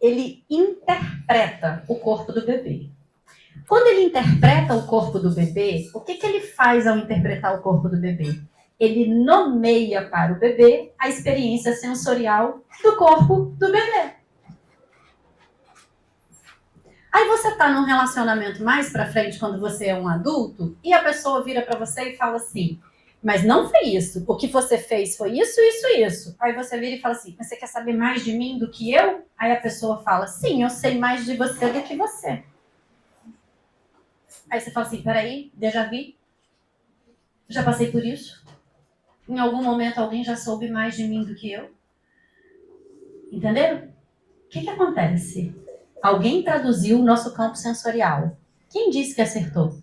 Ele interpreta o corpo do bebê. Quando ele interpreta o corpo do bebê, o que ele faz ao interpretar o corpo do bebê? Ele nomeia para o bebê a experiência sensorial do corpo do bebê. Aí você está num relacionamento mais para frente, quando você é um adulto, e a pessoa vira para você e fala assim, mas não foi isso. O que você fez foi isso, isso, isso. Aí você vira e fala assim, mas você quer saber mais de mim do que eu? Aí a pessoa fala, sim, eu sei mais de você do que você. Aí você fala assim, peraí, déjà vu? Já passei por isso? Em algum momento alguém já soube mais de mim do que eu? Entenderam? O que acontece? Alguém traduziu o nosso campo sensorial. Quem disse que acertou?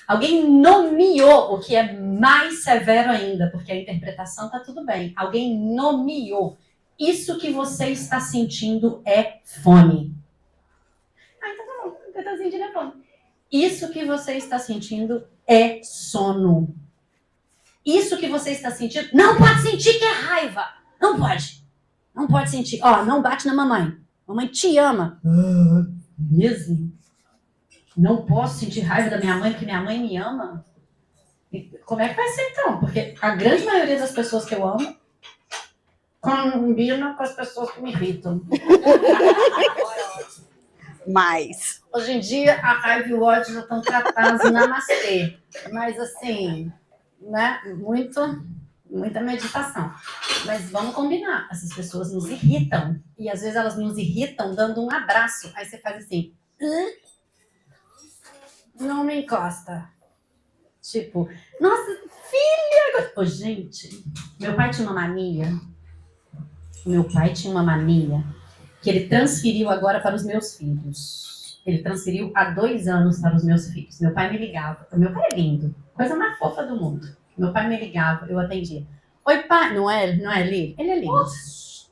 Alguém nomeou, o que é mais severo ainda, porque a interpretação está tudo bem. Alguém nomeou. Isso que você está sentindo é fome. Então tá bom, o que eu estou sentindo é fome. Isso que você está sentindo é sono. Isso que você está sentindo, não pode sentir que é raiva. Não pode. Não pode sentir. Ó, não bate na mamãe. Mamãe te ama. Mesmo? Não posso sentir raiva da minha mãe porque minha mãe me ama? E como é que vai ser então? Porque a grande maioria das pessoas que eu amo combina com as pessoas que me irritam. Mas hoje em dia a raiva e o ódio já estão tratados namastê. Mas assim, né? Muita meditação. Mas vamos combinar, essas pessoas nos irritam. E às vezes elas nos irritam dando um abraço. Aí você faz assim... Não me encosta. Tipo, nossa, filha... Oh, gente, meu pai tinha uma mania. Que ele transferiu agora para os meus filhos. Ele transferiu há 2 anos para os meus filhos. Meu pai me ligava. Meu pai é lindo. Coisa mais fofa do mundo. Meu pai me ligava, eu atendia. Oi, pai. Não é lindo? Ele é lindo.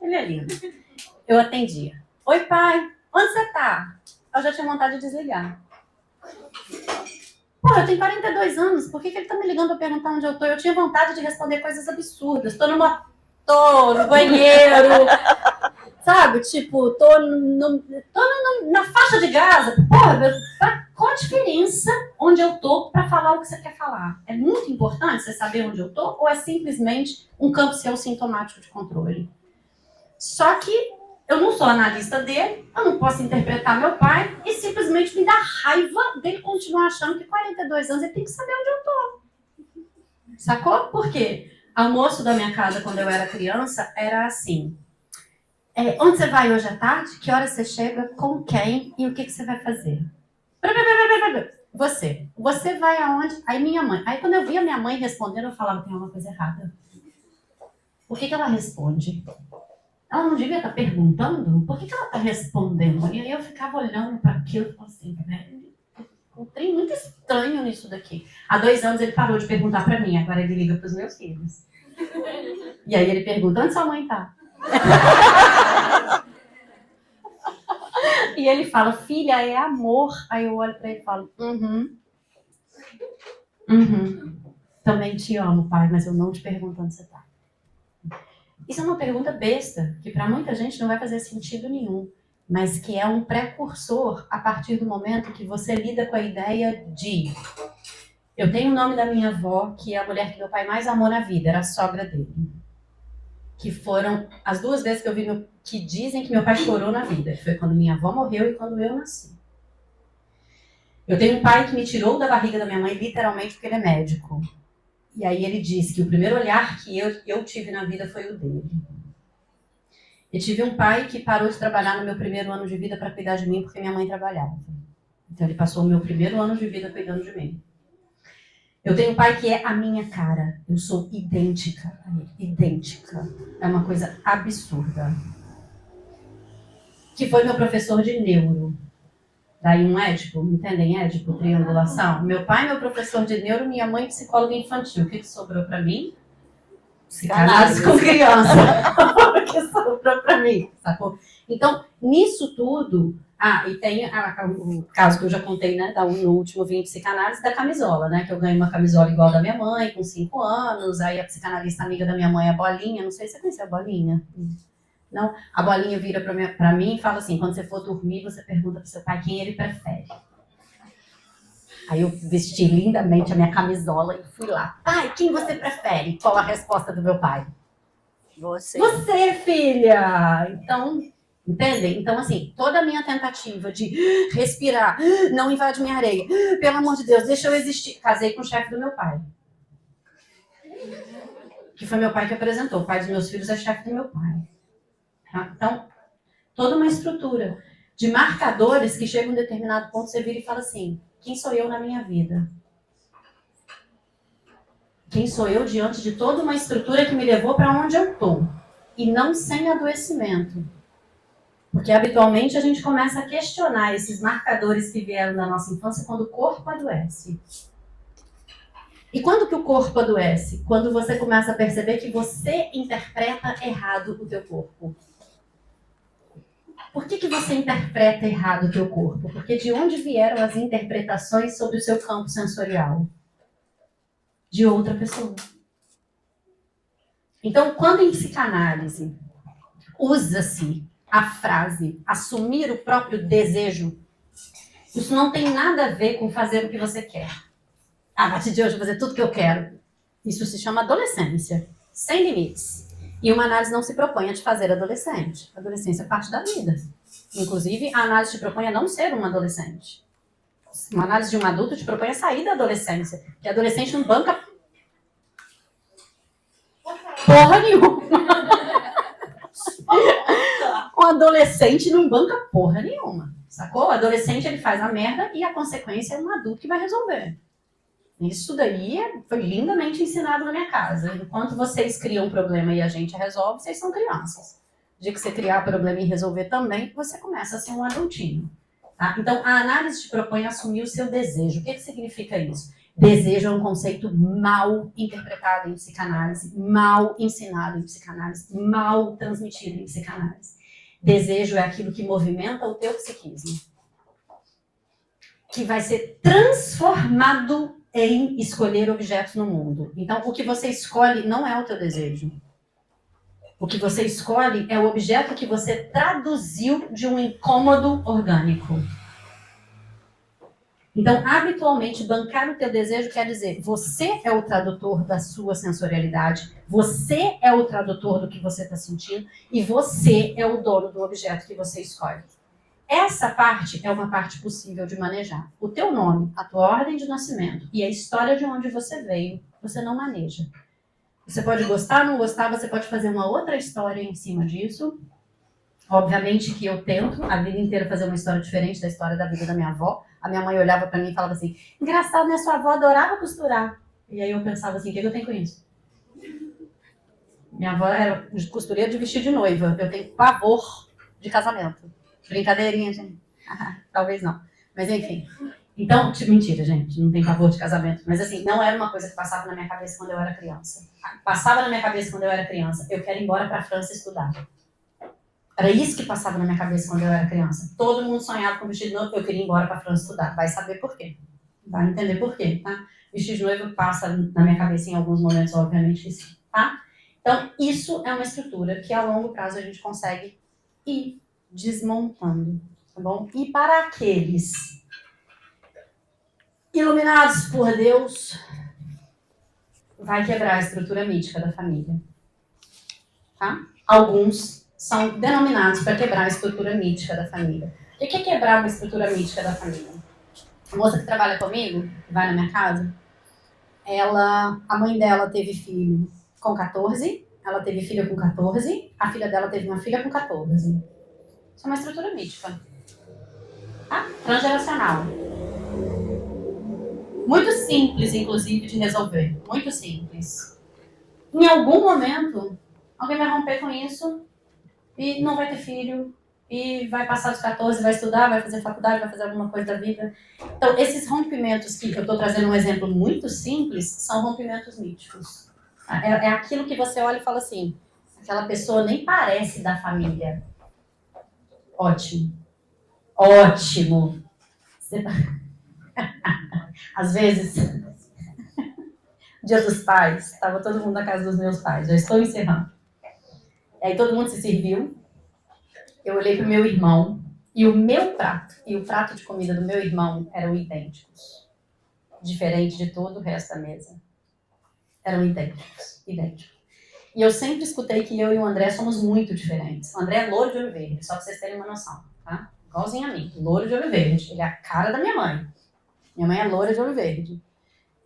Ele é lindo. Eu atendia. Oi, pai. Onde você tá? Eu já tinha vontade de desligar. Pô, eu tenho 42 anos. Por que ele tá me ligando para perguntar onde eu tô? Eu tinha vontade de responder coisas absurdas. Tô no banheiro. Sabe? Tipo, tô na faixa de Gaza. Porra, qual a diferença onde eu tô para falar o que você quer falar? É muito importante você saber onde eu tô ou é simplesmente um campo seu sintomático de controle? Só que eu não sou analista dele, eu não posso interpretar meu pai e simplesmente me dá raiva dele continuar achando que 42 anos ele tem que saber onde eu tô. Sacou? Por quê? Almoço da minha casa quando eu era criança era assim... onde você vai hoje à tarde? Que hora você chega? Com quem? E o que você vai fazer? Você vai aonde? Aí minha mãe. Aí quando eu via minha mãe respondendo, eu falava, tem alguma coisa errada. Por que ela responde? Ela não devia estar perguntando? Por que ela está respondendo? E aí eu ficava olhando para aquilo e falava assim, um trem muito estranho nisso daqui. Há 2 anos ele parou de perguntar para mim, agora ele liga para os meus filhos. E aí ele pergunta, onde sua mãe está? E ele fala, filha, é amor. Aí eu olho pra ele e falo, também te amo, pai, mas eu não te pergunto onde você tá. Isso é uma pergunta besta, que para muita gente não vai fazer sentido nenhum, mas que é um precursor a partir do momento que você lida com a ideia de... Eu tenho o nome da minha avó, que é a mulher que meu pai mais amou na vida, era a sogra dele. Que foram as 2 vezes que eu vi, que dizem que meu pai chorou na vida. Foi quando minha avó morreu e quando eu nasci. Eu tenho um pai que me tirou da barriga da minha mãe, literalmente, porque ele é médico. E aí ele disse que o primeiro olhar que eu tive na vida foi o dele. Eu tive um pai que parou de trabalhar no meu primeiro ano de vida para cuidar de mim, porque minha mãe trabalhava. Então ele passou o meu primeiro ano de vida cuidando de mim. Eu tenho um pai que é a minha cara. Eu sou idêntica a ele. Idêntica. É uma coisa absurda. Que foi meu professor de neuro. Daí um édipo, entendem édipo, triangulação? Meu pai é meu professor de neuro, minha mãe psicóloga infantil. O que sobrou para mim? Psicanálise com criança. O que sobrou para mim, sacou? Então, nisso tudo... e tem o caso que eu já contei, né, no último Vinho Psicanálise, da camisola, né, que eu ganhei uma camisola igual da minha mãe, com 5 anos, aí a psicanalista amiga da minha mãe, a Bolinha, não sei se você conhece a Bolinha. Não, a Bolinha vira pra mim e fala assim, quando você for dormir, você pergunta pro seu pai quem ele prefere. Aí eu vesti lindamente a minha camisola e fui lá. Pai, quem você prefere? Qual a resposta do meu pai? Você. Você, filha! Então, entendem? Então, assim, toda a minha tentativa de respirar, não invade minha areia, pelo amor de Deus, deixa eu existir. Casei com o chefe do meu pai. Que foi meu pai que apresentou. O pai dos meus filhos é chefe do meu pai. Tá? Então, toda uma estrutura de marcadores que chega a um determinado ponto, você vira e fala assim, quem sou eu na minha vida? Quem sou eu diante de toda uma estrutura que me levou para onde eu estou? E não sem adoecimento. Porque habitualmente a gente começa a questionar esses marcadores que vieram da nossa infância quando o corpo adoece. E quando que o corpo adoece? Quando você começa a perceber que você interpreta errado o teu corpo. Por que você interpreta errado o teu corpo? Porque de onde vieram as interpretações sobre o seu campo sensorial? De outra pessoa. Então, quando em psicanálise usa-se a frase assumir o próprio desejo, isso não tem nada a ver com fazer o que você quer. A partir de hoje eu vou fazer tudo o que eu quero. Isso se chama adolescência, sem limites. E uma análise não se propõe a te fazer adolescente. A adolescência é parte da vida. Inclusive, a análise te propõe a não ser um adolescente. Uma análise de um adulto te propõe a sair da adolescência. Porque adolescente não banca porra nenhuma. Um adolescente não banca porra nenhuma. Sacou? O adolescente ele faz a merda e a consequência é um adulto que vai resolver. Isso daí foi lindamente ensinado na minha casa. Enquanto vocês criam um problema e a gente resolve, vocês são crianças. O dia que você criar problema e resolver também, você começa a ser um adultinho. Tá? Então, a análise te propõe assumir o seu desejo. O que significa isso? Desejo é um conceito mal interpretado em psicanálise, mal ensinado em psicanálise, mal transmitido em psicanálise. Desejo é aquilo que movimenta o teu psiquismo, que vai ser transformado em escolher objetos no mundo. Então, o que você escolhe não é o teu desejo. O que você escolhe é o objeto que você traduziu de um incômodo orgânico. Então, habitualmente, bancar o teu desejo quer dizer você é o tradutor da sua sensorialidade, você é o tradutor do que você está sentindo e você é o dono do objeto que você escolhe. Essa parte é uma parte possível de manejar. O teu nome, a tua ordem de nascimento e a história de onde você veio, você não maneja. Você pode gostar, não gostar, você pode fazer uma outra história em cima disso. Obviamente que eu tento a vida inteira fazer uma história diferente da história da vida da minha avó. A minha mãe olhava pra mim e falava assim, engraçado, né? Sua avó adorava costurar. E aí eu pensava assim, o que eu tenho com isso? Minha avó era costureira de vestido de noiva. Eu tenho pavor de casamento. Brincadeirinha, gente. Talvez não. Mas enfim. Então, mentira, gente. Não tem pavor de casamento. Mas assim, não era uma coisa que passava na minha cabeça quando eu era criança. Passava na minha cabeça quando eu era criança. Eu quero ir embora pra França estudar. Era isso que passava na minha cabeça quando eu era criança. Todo mundo sonhava com vestido noivo, eu queria ir embora para a França estudar. Vai saber por quê. Vai entender por quê, tá? Vestido de noivo passa na minha cabeça em alguns momentos, obviamente que sim, tá? Então, isso é uma estrutura que a longo prazo a gente consegue ir desmontando, tá bom? E para aqueles iluminados por Deus, vai quebrar a estrutura mítica da família, tá? Alguns são denominados para quebrar a estrutura mítica da família. O que é quebrar uma estrutura mítica da família? A moça que trabalha comigo, que vai na minha casa, a mãe dela teve filho com 14, ela teve filho com 14, a filha dela teve uma filha com 14. Isso é uma estrutura mítica. Tá? Transgeracional. Muito simples, inclusive, de resolver. Muito simples. Em algum momento, alguém vai romper com isso e não vai ter filho, e vai passar dos 14, vai estudar, vai fazer faculdade, vai fazer alguma coisa da vida. Então, esses rompimentos que eu estou trazendo um exemplo muito simples, são rompimentos míticos. É aquilo que você olha e fala assim, aquela pessoa nem parece da família. Ótimo. Ótimo. Às vezes, Dia dos Pais, estava todo mundo na casa dos meus pais, já estou encerrando. E aí todo mundo se serviu, eu olhei para o meu irmão, e o meu prato e o prato de comida do meu irmão eram idênticos. Diferente de todo o resto da mesa. Eram idênticos. E eu sempre escutei que eu e o André somos muito diferentes. O André é louro de olho verde, só para vocês terem uma noção, tá? Igualzinho a mim, louro de olho verde. Ele é a cara da minha mãe. Minha mãe é loura de olho verde.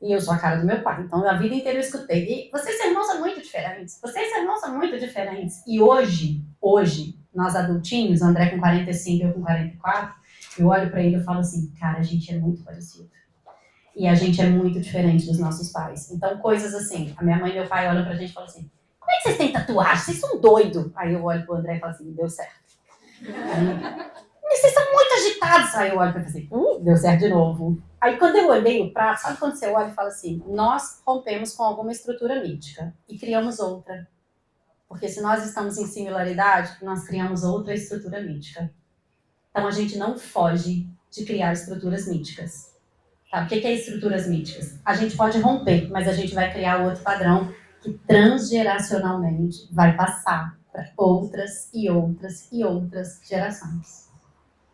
E eu sou a cara do meu pai. Então, a vida inteira eu escutei. E vocês, irmãos, são muito diferentes. Vocês, irmãos, são muito diferentes. E hoje, nós adultinhos, André com 45 e eu com 44, eu olho pra ele e falo assim, cara, a gente é muito parecido. E a gente é muito diferente dos nossos pais. Então, coisas assim, a minha mãe e meu pai olham pra gente e falam assim, como é que vocês têm tatuagem? Vocês são doidos. Aí eu olho pro André e falo assim, deu certo. Vocês são muito agitados. Aí eu olho pra ele e falo assim, deu certo de novo. Aí quando eu olhei o prato, sabe quando você olha e fala assim, nós rompemos com alguma estrutura mítica e criamos outra. Porque se nós estamos em similaridade, nós criamos outra estrutura mítica. Então a gente não foge de criar estruturas míticas. Tá? O que é estruturas míticas? A gente pode romper, mas a gente vai criar outro padrão que transgeracionalmente vai passar para outras e outras e outras gerações.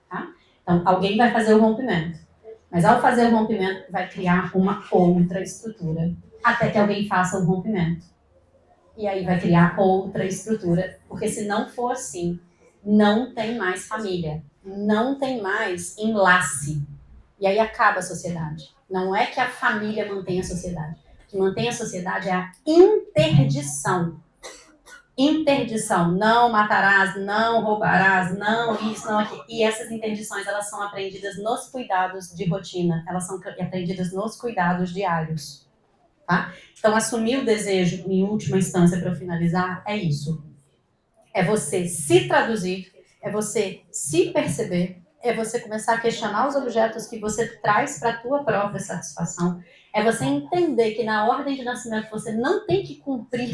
Tá? Então alguém vai fazer o rompimento. Mas ao fazer o rompimento, vai criar uma outra estrutura. Até que alguém faça o rompimento. E aí vai criar outra estrutura. Porque se não for assim, não tem mais família. Não tem mais enlace. E aí acaba a sociedade. Não é que a família mantém a sociedade. O que mantém a sociedade é a interdição. Interdição, não matarás, não roubarás, não isso, não aquilo. E essas interdições, elas são aprendidas nos cuidados de rotina, elas são aprendidas nos cuidados diários, tá? Então, assumir o desejo, em última instância, para eu finalizar, é isso. É você se traduzir, é você se perceber, é você começar a questionar os objetos que você traz para a tua própria satisfação, é você entender que na ordem de nascimento você não tem que cumprir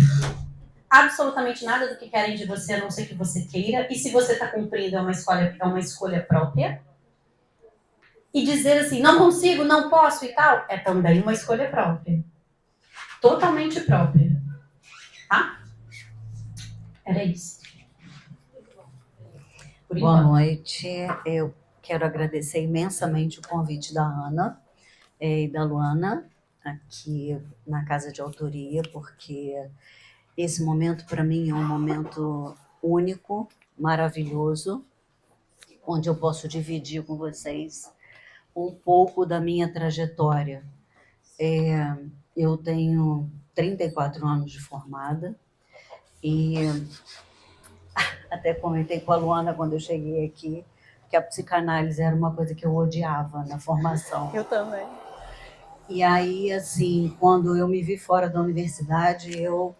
absolutamente nada do que querem de você, a não ser que você queira. E se você está cumprindo, é uma escolha própria. E dizer assim, não consigo, não posso e tal, é também uma escolha própria. Totalmente própria. Tá? Era isso. Boa noite. Eu quero agradecer imensamente o convite da Ana e da Luana aqui na Casa de Autoria, porque esse momento, para mim, é um momento único, maravilhoso, onde eu posso dividir com vocês um pouco da minha trajetória. Eu tenho 34 anos de formada e até comentei com a Luana quando eu cheguei aqui que a psicanálise era uma coisa que eu odiava na formação. Eu também. E aí, assim, quando eu me vi fora da universidade, eu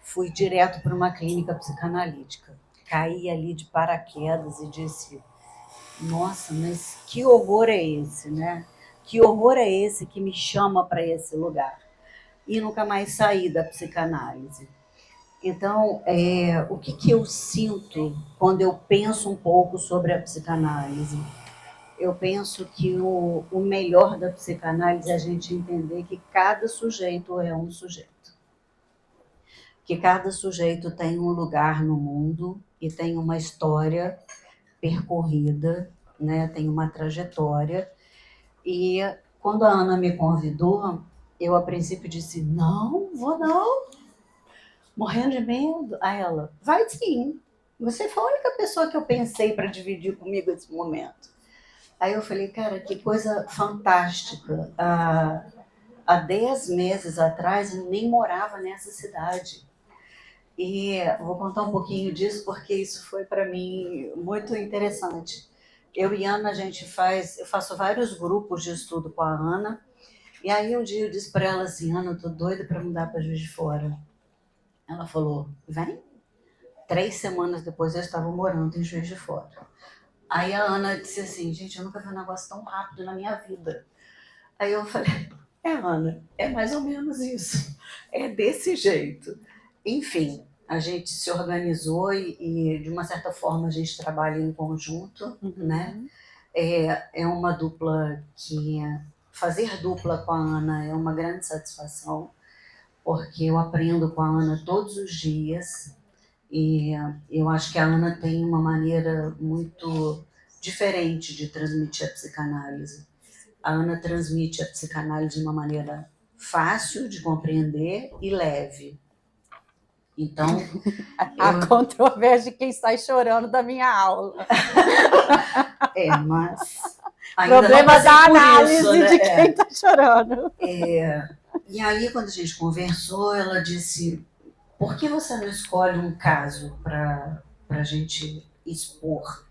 fui direto para uma clínica psicanalítica. Caí ali de paraquedas e disse, nossa, mas que horror é esse, né? Que horror é esse que me chama para esse lugar? E nunca mais saí da psicanálise. Então, o que eu sinto quando eu penso um pouco sobre a psicanálise? Eu penso que o melhor da psicanálise é a gente entender que cada sujeito é um sujeito. Que cada sujeito tem um lugar no mundo e tem uma história percorrida, né? Tem uma trajetória. E quando a Ana me convidou, eu a princípio disse, não, vou não, morrendo de medo. Aí ela, vai sim, você foi a única pessoa que eu pensei para dividir comigo esse momento. Aí eu falei, cara, que coisa fantástica. Há 10 meses atrás eu nem morava nessa cidade. E vou contar um pouquinho disso porque isso foi para mim muito interessante. Eu e Ana, eu faço vários grupos de estudo com a Ana. E aí um dia eu disse para ela assim, Ana, eu tô doida para mudar para Juiz de Fora. Ela falou, vem. 3 semanas depois eu estava morando em Juiz de Fora. Aí a Ana disse assim, gente, eu nunca vi um negócio tão rápido na minha vida. Aí eu falei, Ana, é mais ou menos isso. É desse jeito. Enfim, a gente se organizou e de uma certa forma, a gente trabalha em conjunto, né? É uma dupla que... Fazer dupla com a Ana é uma grande satisfação, porque eu aprendo com a Ana todos os dias e eu acho que a Ana tem uma maneira muito diferente de transmitir a psicanálise. A Ana transmite a psicanálise de uma maneira fácil de compreender e leve. Então, a controvérsia de quem sai chorando da minha aula. Mas ainda problema da análise isso, né? de quem está chorando. E aí, quando a gente conversou, ela disse, por que você não escolhe um caso para a gente expor?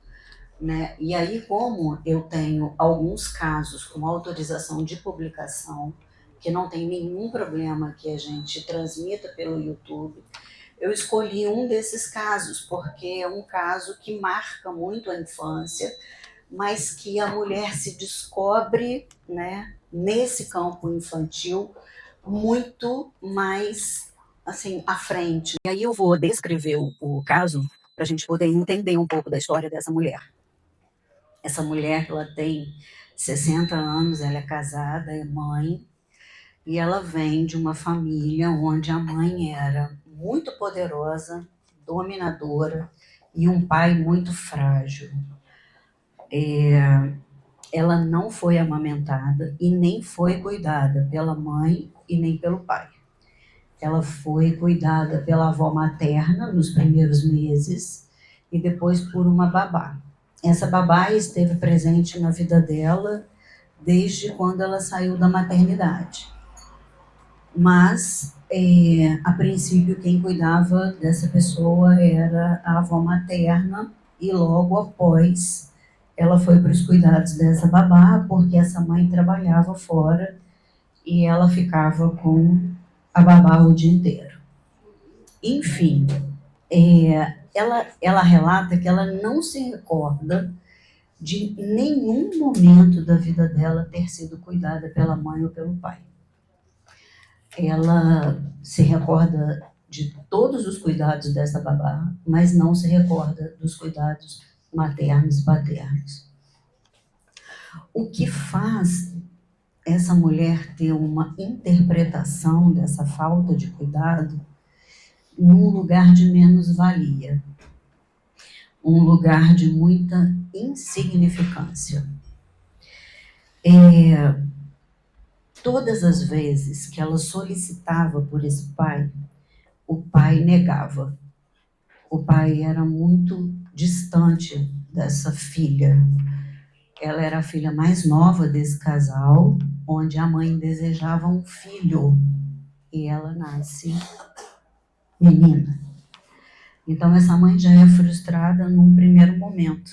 Né? E aí, como eu tenho alguns casos com autorização de publicação, que não tem nenhum problema que a gente transmita pelo YouTube, eu escolhi um desses casos, porque é um caso que marca muito a infância, mas que a mulher se descobre, né, nesse campo infantil muito mais assim, à frente. E aí eu vou descrever o caso para a gente poder entender um pouco da história dessa mulher. Essa mulher, ela tem 60 anos, ela é casada, é mãe, e ela vem de uma família onde a mãe era muito poderosa, dominadora, e um pai muito frágil. Ela não foi amamentada e nem foi cuidada pela mãe e nem pelo pai. Ela foi cuidada pela avó materna nos primeiros meses e depois por uma babá. Essa babá esteve presente na vida dela desde quando ela saiu da maternidade. Mas, a princípio, quem cuidava dessa pessoa era a avó materna e logo após ela foi para os cuidados dessa babá porque essa mãe trabalhava fora e ela ficava com a babá o dia inteiro. Enfim, ela relata que ela não se recorda de nenhum momento da vida dela ter sido cuidada pela mãe ou pelo pai. Ela se recorda de todos os cuidados dessa babá, mas não se recorda dos cuidados maternos e paternos. O que faz essa mulher ter uma interpretação dessa falta de cuidado num lugar de menos-valia, um lugar de muita insignificância. Todas as vezes que ela solicitava por esse pai, o pai negava. O pai era muito distante dessa filha. Ela era a filha mais nova desse casal, onde a mãe desejava um filho, e ela nasce menina. Então, essa mãe já é frustrada num primeiro momento.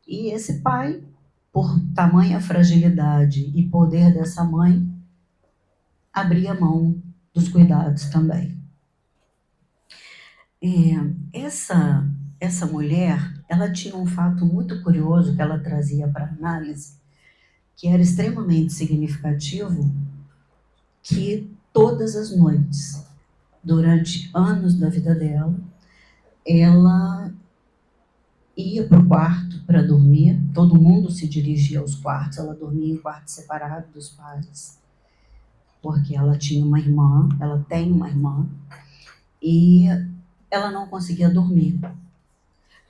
E esse pai, por tamanha fragilidade e poder dessa mãe, abria mão dos cuidados também. Essa mulher, ela tinha um fato muito curioso que ela trazia para análise, que era extremamente significativo, que todas as noites durante anos da vida dela, ela ia para o quarto para dormir, todo mundo se dirigia aos quartos, ela dormia em quarto separado dos pais, porque ela tinha uma irmã, ela tem uma irmã, e ela não conseguia dormir.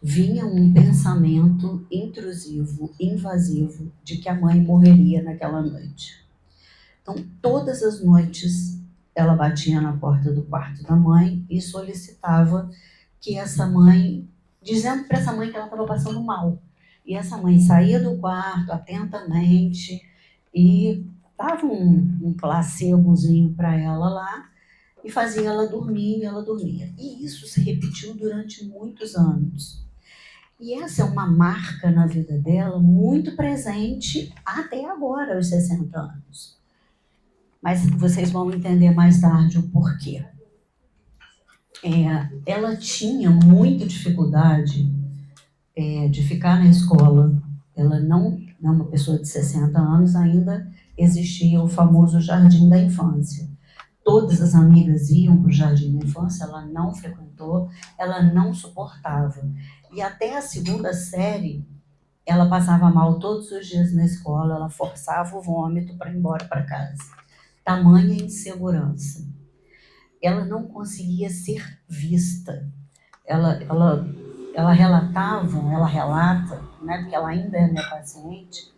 Vinha um pensamento intrusivo, invasivo, de que a mãe morreria naquela noite. Então, todas as noites, ela batia na porta do quarto da mãe e solicitava que essa mãe, dizendo para essa mãe que ela estava passando mal. E essa mãe saía do quarto atentamente e dava um placebozinho para ela lá e fazia ela dormir e ela dormia. E isso se repetiu durante muitos anos. E essa é uma marca na vida dela muito presente até agora, aos 60 anos. Mas vocês vão entender mais tarde o porquê. Ela tinha muita dificuldade de ficar na escola. Ela não é uma pessoa de 60 anos, ainda existia o famoso jardim da infância. Todas as amigas iam para o jardim da infância, ela não frequentou, ela não suportava. E até a segunda série, ela passava mal todos os dias na escola, ela forçava o vômito para ir embora para casa. Tamanha insegurança. Ela não conseguia ser vista. Ela relata, né, porque ela ainda é minha paciente,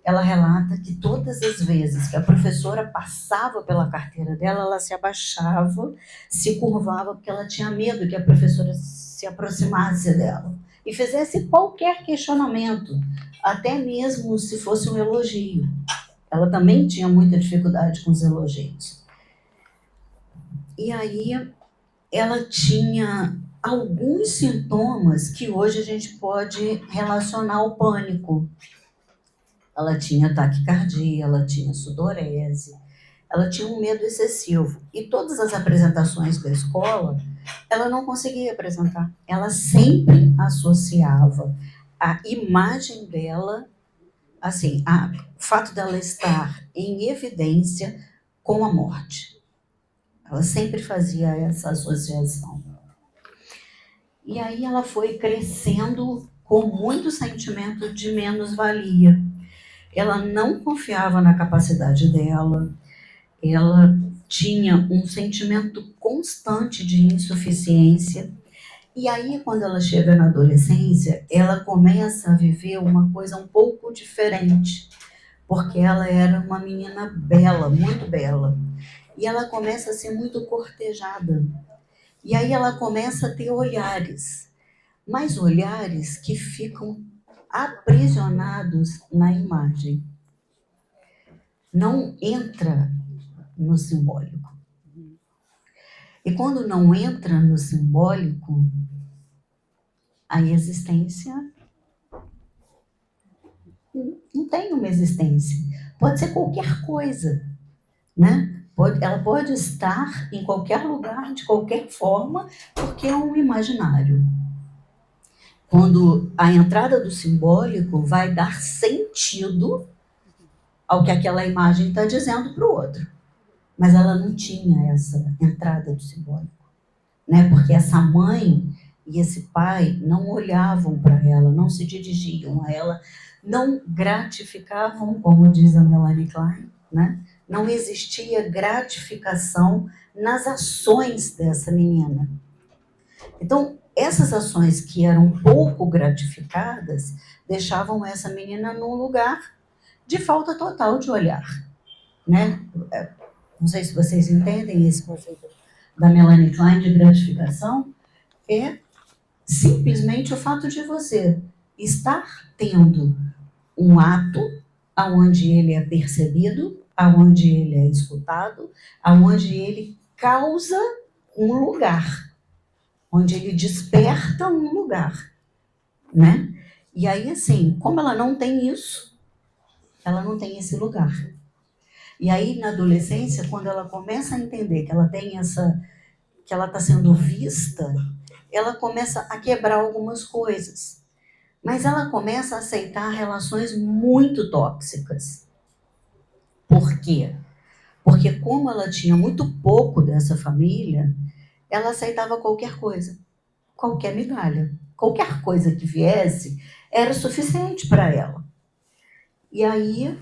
ela relata que todas as vezes que a professora passava pela carteira dela, ela se abaixava, se curvava, porque ela tinha medo que a professora se aproximasse dela e fizesse qualquer questionamento, até mesmo se fosse um elogio. Ela também tinha muita dificuldade com os elogios. E aí ela tinha alguns sintomas que hoje a gente pode relacionar ao pânico. Ela tinha taquicardia, ela tinha sudorese, ela tinha um medo excessivo. E todas as apresentações da escola, ela não conseguia apresentar. Ela sempre associava a imagem dela, assim, o fato dela estar em evidência com a morte. Ela sempre fazia essa associação. E aí ela foi crescendo com muito sentimento de menos-valia. Ela não confiava na capacidade dela, ela tinha um sentimento constante de insuficiência. E aí, quando ela chega na adolescência, ela começa a viver uma coisa um pouco diferente, porque ela era uma menina bela, muito bela. E ela começa a ser muito cortejada. E aí ela começa a ter olhares, mas olhares que ficam aprisionados na imagem. Não entra no simbólico. E quando não entra no simbólico, a existência não tem uma existência. Pode ser qualquer coisa, né? Ela pode estar em qualquer lugar, de qualquer forma, porque é um imaginário. Quando a entrada do simbólico vai dar sentido ao que aquela imagem está dizendo para o outro. Mas ela não tinha essa entrada do simbólico, né? Porque essa mãe e esse pai não olhavam para ela, não se dirigiam a ela, não gratificavam, como diz a Melanie Klein, né? Não existia gratificação nas ações dessa menina. Então, essas ações que eram pouco gratificadas deixavam essa menina num lugar de falta total de olhar, né? Não sei se vocês entendem esse conceito da Melanie Klein de gratificação. É simplesmente o fato de você estar tendo um ato onde ele é percebido, onde ele é escutado, onde ele causa um lugar, onde ele desperta um lugar, né? E aí, assim, como ela não tem isso, ela não tem esse lugar. E aí, na adolescência, quando ela começa a entender que ela tem que ela está sendo vista, ela começa a quebrar algumas coisas. Mas ela começa a aceitar relações muito tóxicas. Por quê? Porque como ela tinha muito pouco dessa família, ela aceitava qualquer coisa, qualquer migalha. Qualquer coisa que viesse era suficiente para ela. E aí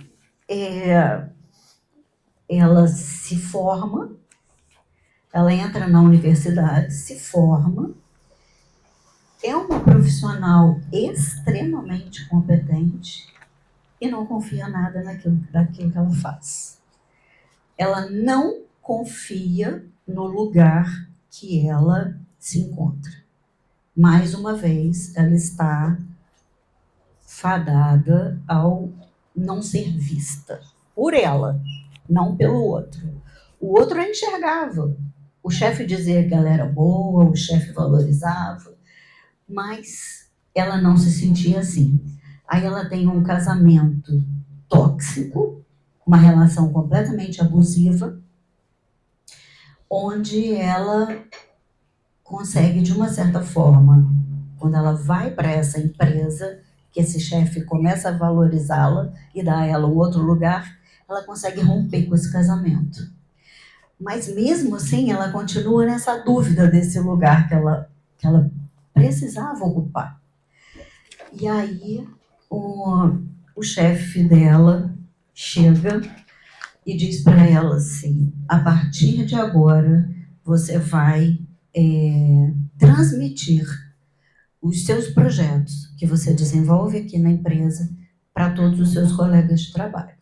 ela se forma, ela entra na universidade, se forma, é uma profissional extremamente competente e não confia nada naquilo que ela faz. Ela não confia no lugar que ela se encontra. Mais uma vez, ela está fadada ao não ser vista por ela, não pelo outro. O outro a enxergava. O chefe dizia que ela era boa, o chefe valorizava, mas ela não se sentia assim. Aí ela tem um casamento tóxico, uma relação completamente abusiva, onde ela consegue, de uma certa forma, quando ela vai para essa empresa, que esse chefe começa a valorizá-la e dá a ela um outro lugar, ela consegue romper com esse casamento. Mas mesmo assim, ela continua nessa dúvida desse lugar que ela precisava ocupar. E aí o chefe dela chega e diz para ela assim: a partir de agora você vai transmitir os seus projetos que você desenvolve aqui na empresa para todos os seus colegas de trabalho.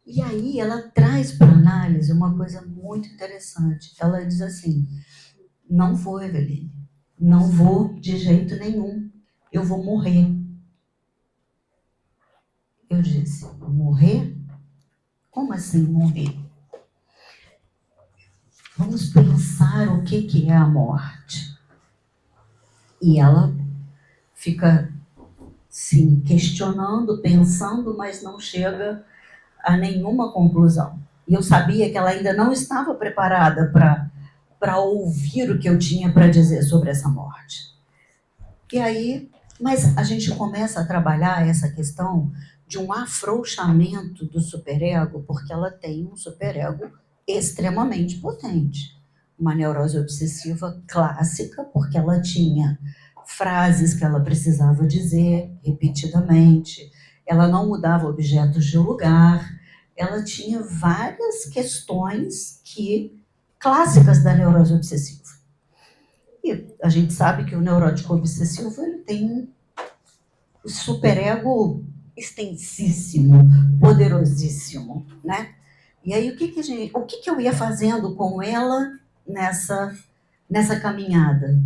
E aí ela traz para análise uma coisa muito interessante. Ela diz assim: não vou, Eveline, não vou de jeito nenhum, eu vou morrer. Eu disse: morrer? Como assim morrer? Vamos pensar o que é a morte. E ela fica, sim, questionando, pensando, mas não chega a nenhuma conclusão. E eu sabia que ela ainda não estava preparada para ouvir o que eu tinha para dizer sobre essa morte. E aí, mas a gente começa a trabalhar essa questão de um afrouxamento do superego, porque ela tem um superego extremamente potente. Uma neurose obsessiva clássica, porque ela tinha frases que ela precisava dizer repetidamente, ela não mudava objetos de lugar, ela tinha várias questões clássicas da neurose obsessiva. E a gente sabe que o neurótico obsessivo ele tem um superego extensíssimo, poderosíssimo, né? E aí o que eu ia fazendo com ela nessa caminhada?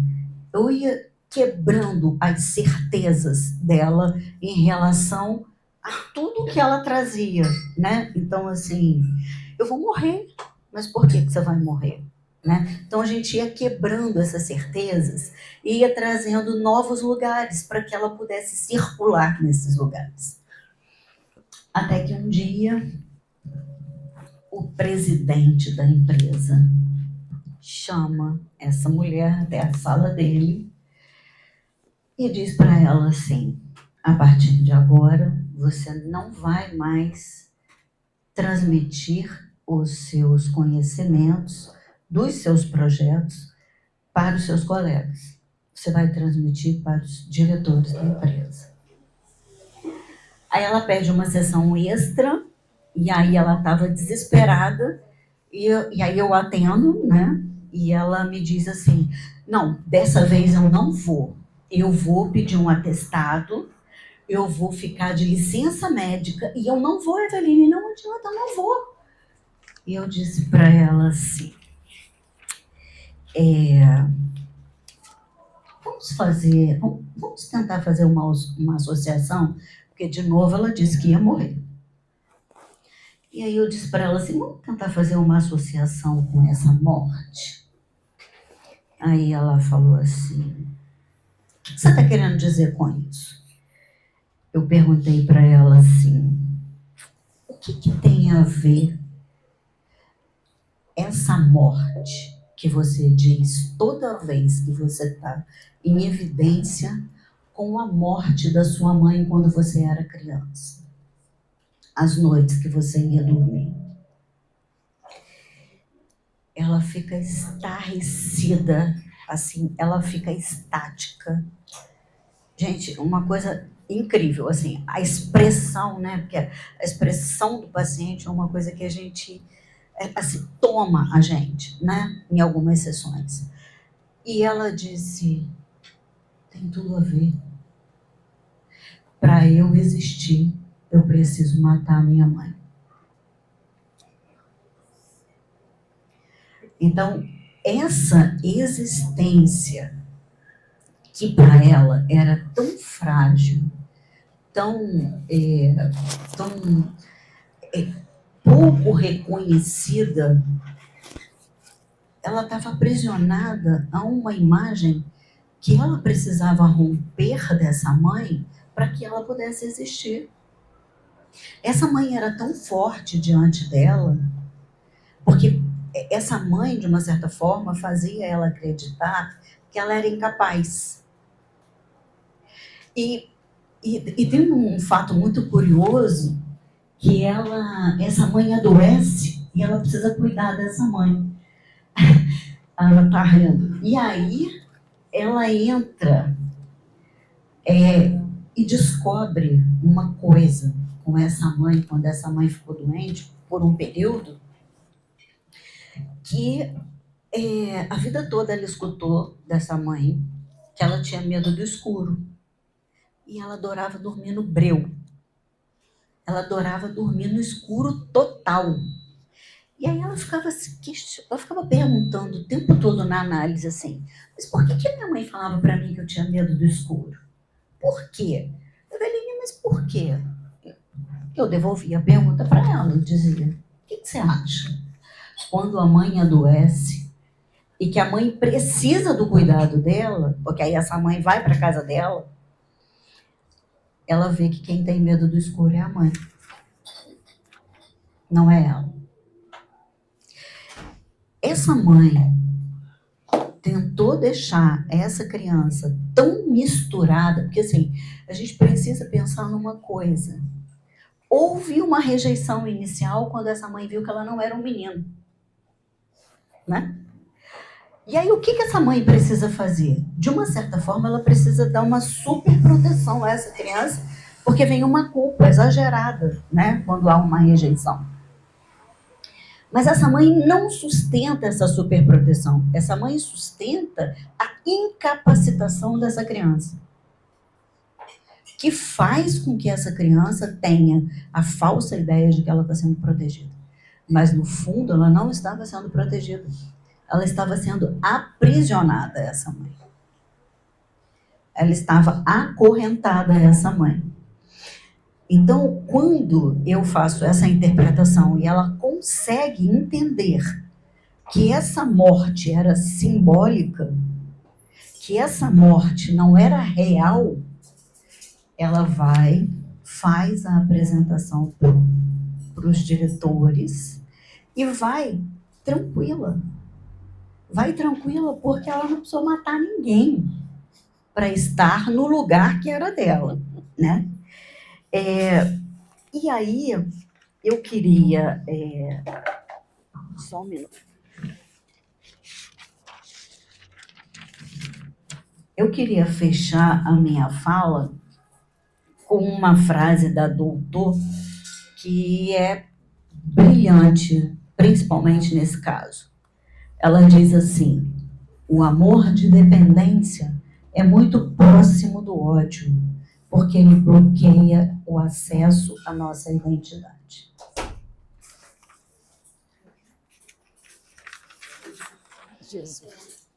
Eu ia quebrando as certezas dela em relação a tudo que ela trazia, né? Então, assim, eu vou morrer, mas por que você vai morrer? Né? Então, a gente ia quebrando essas certezas e ia trazendo novos lugares para que ela pudesse circular nesses lugares. Até que um dia, o presidente da empresa chama essa mulher até a sala dele e diz para ela assim: a partir de agora, você não vai mais transmitir os seus conhecimentos dos seus projetos para os seus colegas. Você vai transmitir para os diretores da empresa. Aí ela pede uma sessão extra, e aí ela estava desesperada, e aí eu atendo, né? E ela me diz assim: não, dessa vez eu não vou. Eu vou pedir um atestado, eu vou ficar de licença médica, e eu não vou, Eveline, não adianta, eu não vou. E eu disse para ela assim: vamos tentar fazer uma associação, porque de novo ela disse que ia morrer. E aí eu disse para ela assim: vamos tentar fazer uma associação com essa morte? Aí ela falou assim: o que você está querendo dizer com isso? Eu perguntei para ela assim: o que tem a ver essa morte que você diz toda vez que você está em evidência com a morte da sua mãe quando você era criança? As noites que você ia dormir. ela fica estarrecida, assim, ela fica estática. Gente, uma coisa incrível, assim, a expressão, né? Porque a expressão do paciente é uma coisa que a gente, assim, toma a gente, né? Em algumas sessões. E ela disse, tem tudo a ver. Para eu existir, eu preciso matar a minha mãe. Então, essa existência que para ela era tão frágil, tão pouco reconhecida, ela estava aprisionada a uma imagem que ela precisava romper dessa mãe para que ela pudesse existir. Essa mãe era tão forte diante dela, porque essa mãe, de uma certa forma, fazia ela acreditar que ela era incapaz. E tem um fato muito curioso, que essa mãe adoece e ela precisa cuidar dessa mãe. Ela está rindo. E aí ela entra e descobre uma coisa com essa mãe, quando essa mãe ficou doente, por um período, que a vida toda ela escutou dessa mãe que ela tinha medo do escuro. E ela adorava dormir no breu. Ela adorava dormir no escuro total. E aí ela ficava perguntando o tempo todo na análise assim, mas por que minha mãe falava para mim que eu tinha medo do escuro? Por quê? Eu falei, mas por quê? Eu devolvia a pergunta para ela, eu dizia, o que você acha? Quando a mãe adoece e que a mãe precisa do cuidado dela, porque aí essa mãe vai para a casa dela, ela vê que quem tem medo do escuro é a mãe, não é ela. Essa mãe tentou deixar essa criança tão misturada, porque assim, a gente precisa pensar numa coisa. Houve uma rejeição inicial quando essa mãe viu que ela não era um menino, né? E aí o que essa mãe precisa fazer? De uma certa forma, ela precisa dar uma super proteção a essa criança, porque vem uma culpa exagerada, né? Quando há uma rejeição. Mas essa mãe não sustenta essa superproteção. Essa mãe sustenta a incapacitação dessa criança, que faz com que essa criança tenha a falsa ideia de que ela está sendo protegida. Mas, no fundo, ela não estava sendo protegida. Ela estava sendo aprisionada, essa mãe. Ela estava acorrentada, essa mãe. Então, quando eu faço essa interpretação e ela consegue entender que essa morte era simbólica, que essa morte não era real, ela faz a apresentação para os diretores e vai tranquila. Vai tranquila porque ela não precisou matar ninguém para estar no lugar que era dela, né? E aí, eu queria... Só um minuto. Eu queria fechar a minha fala com uma frase da doutor que é brilhante, principalmente nesse caso. Ela diz assim, o amor de dependência é muito próximo do ódio, porque ele bloqueia o acesso à nossa identidade. Jesus.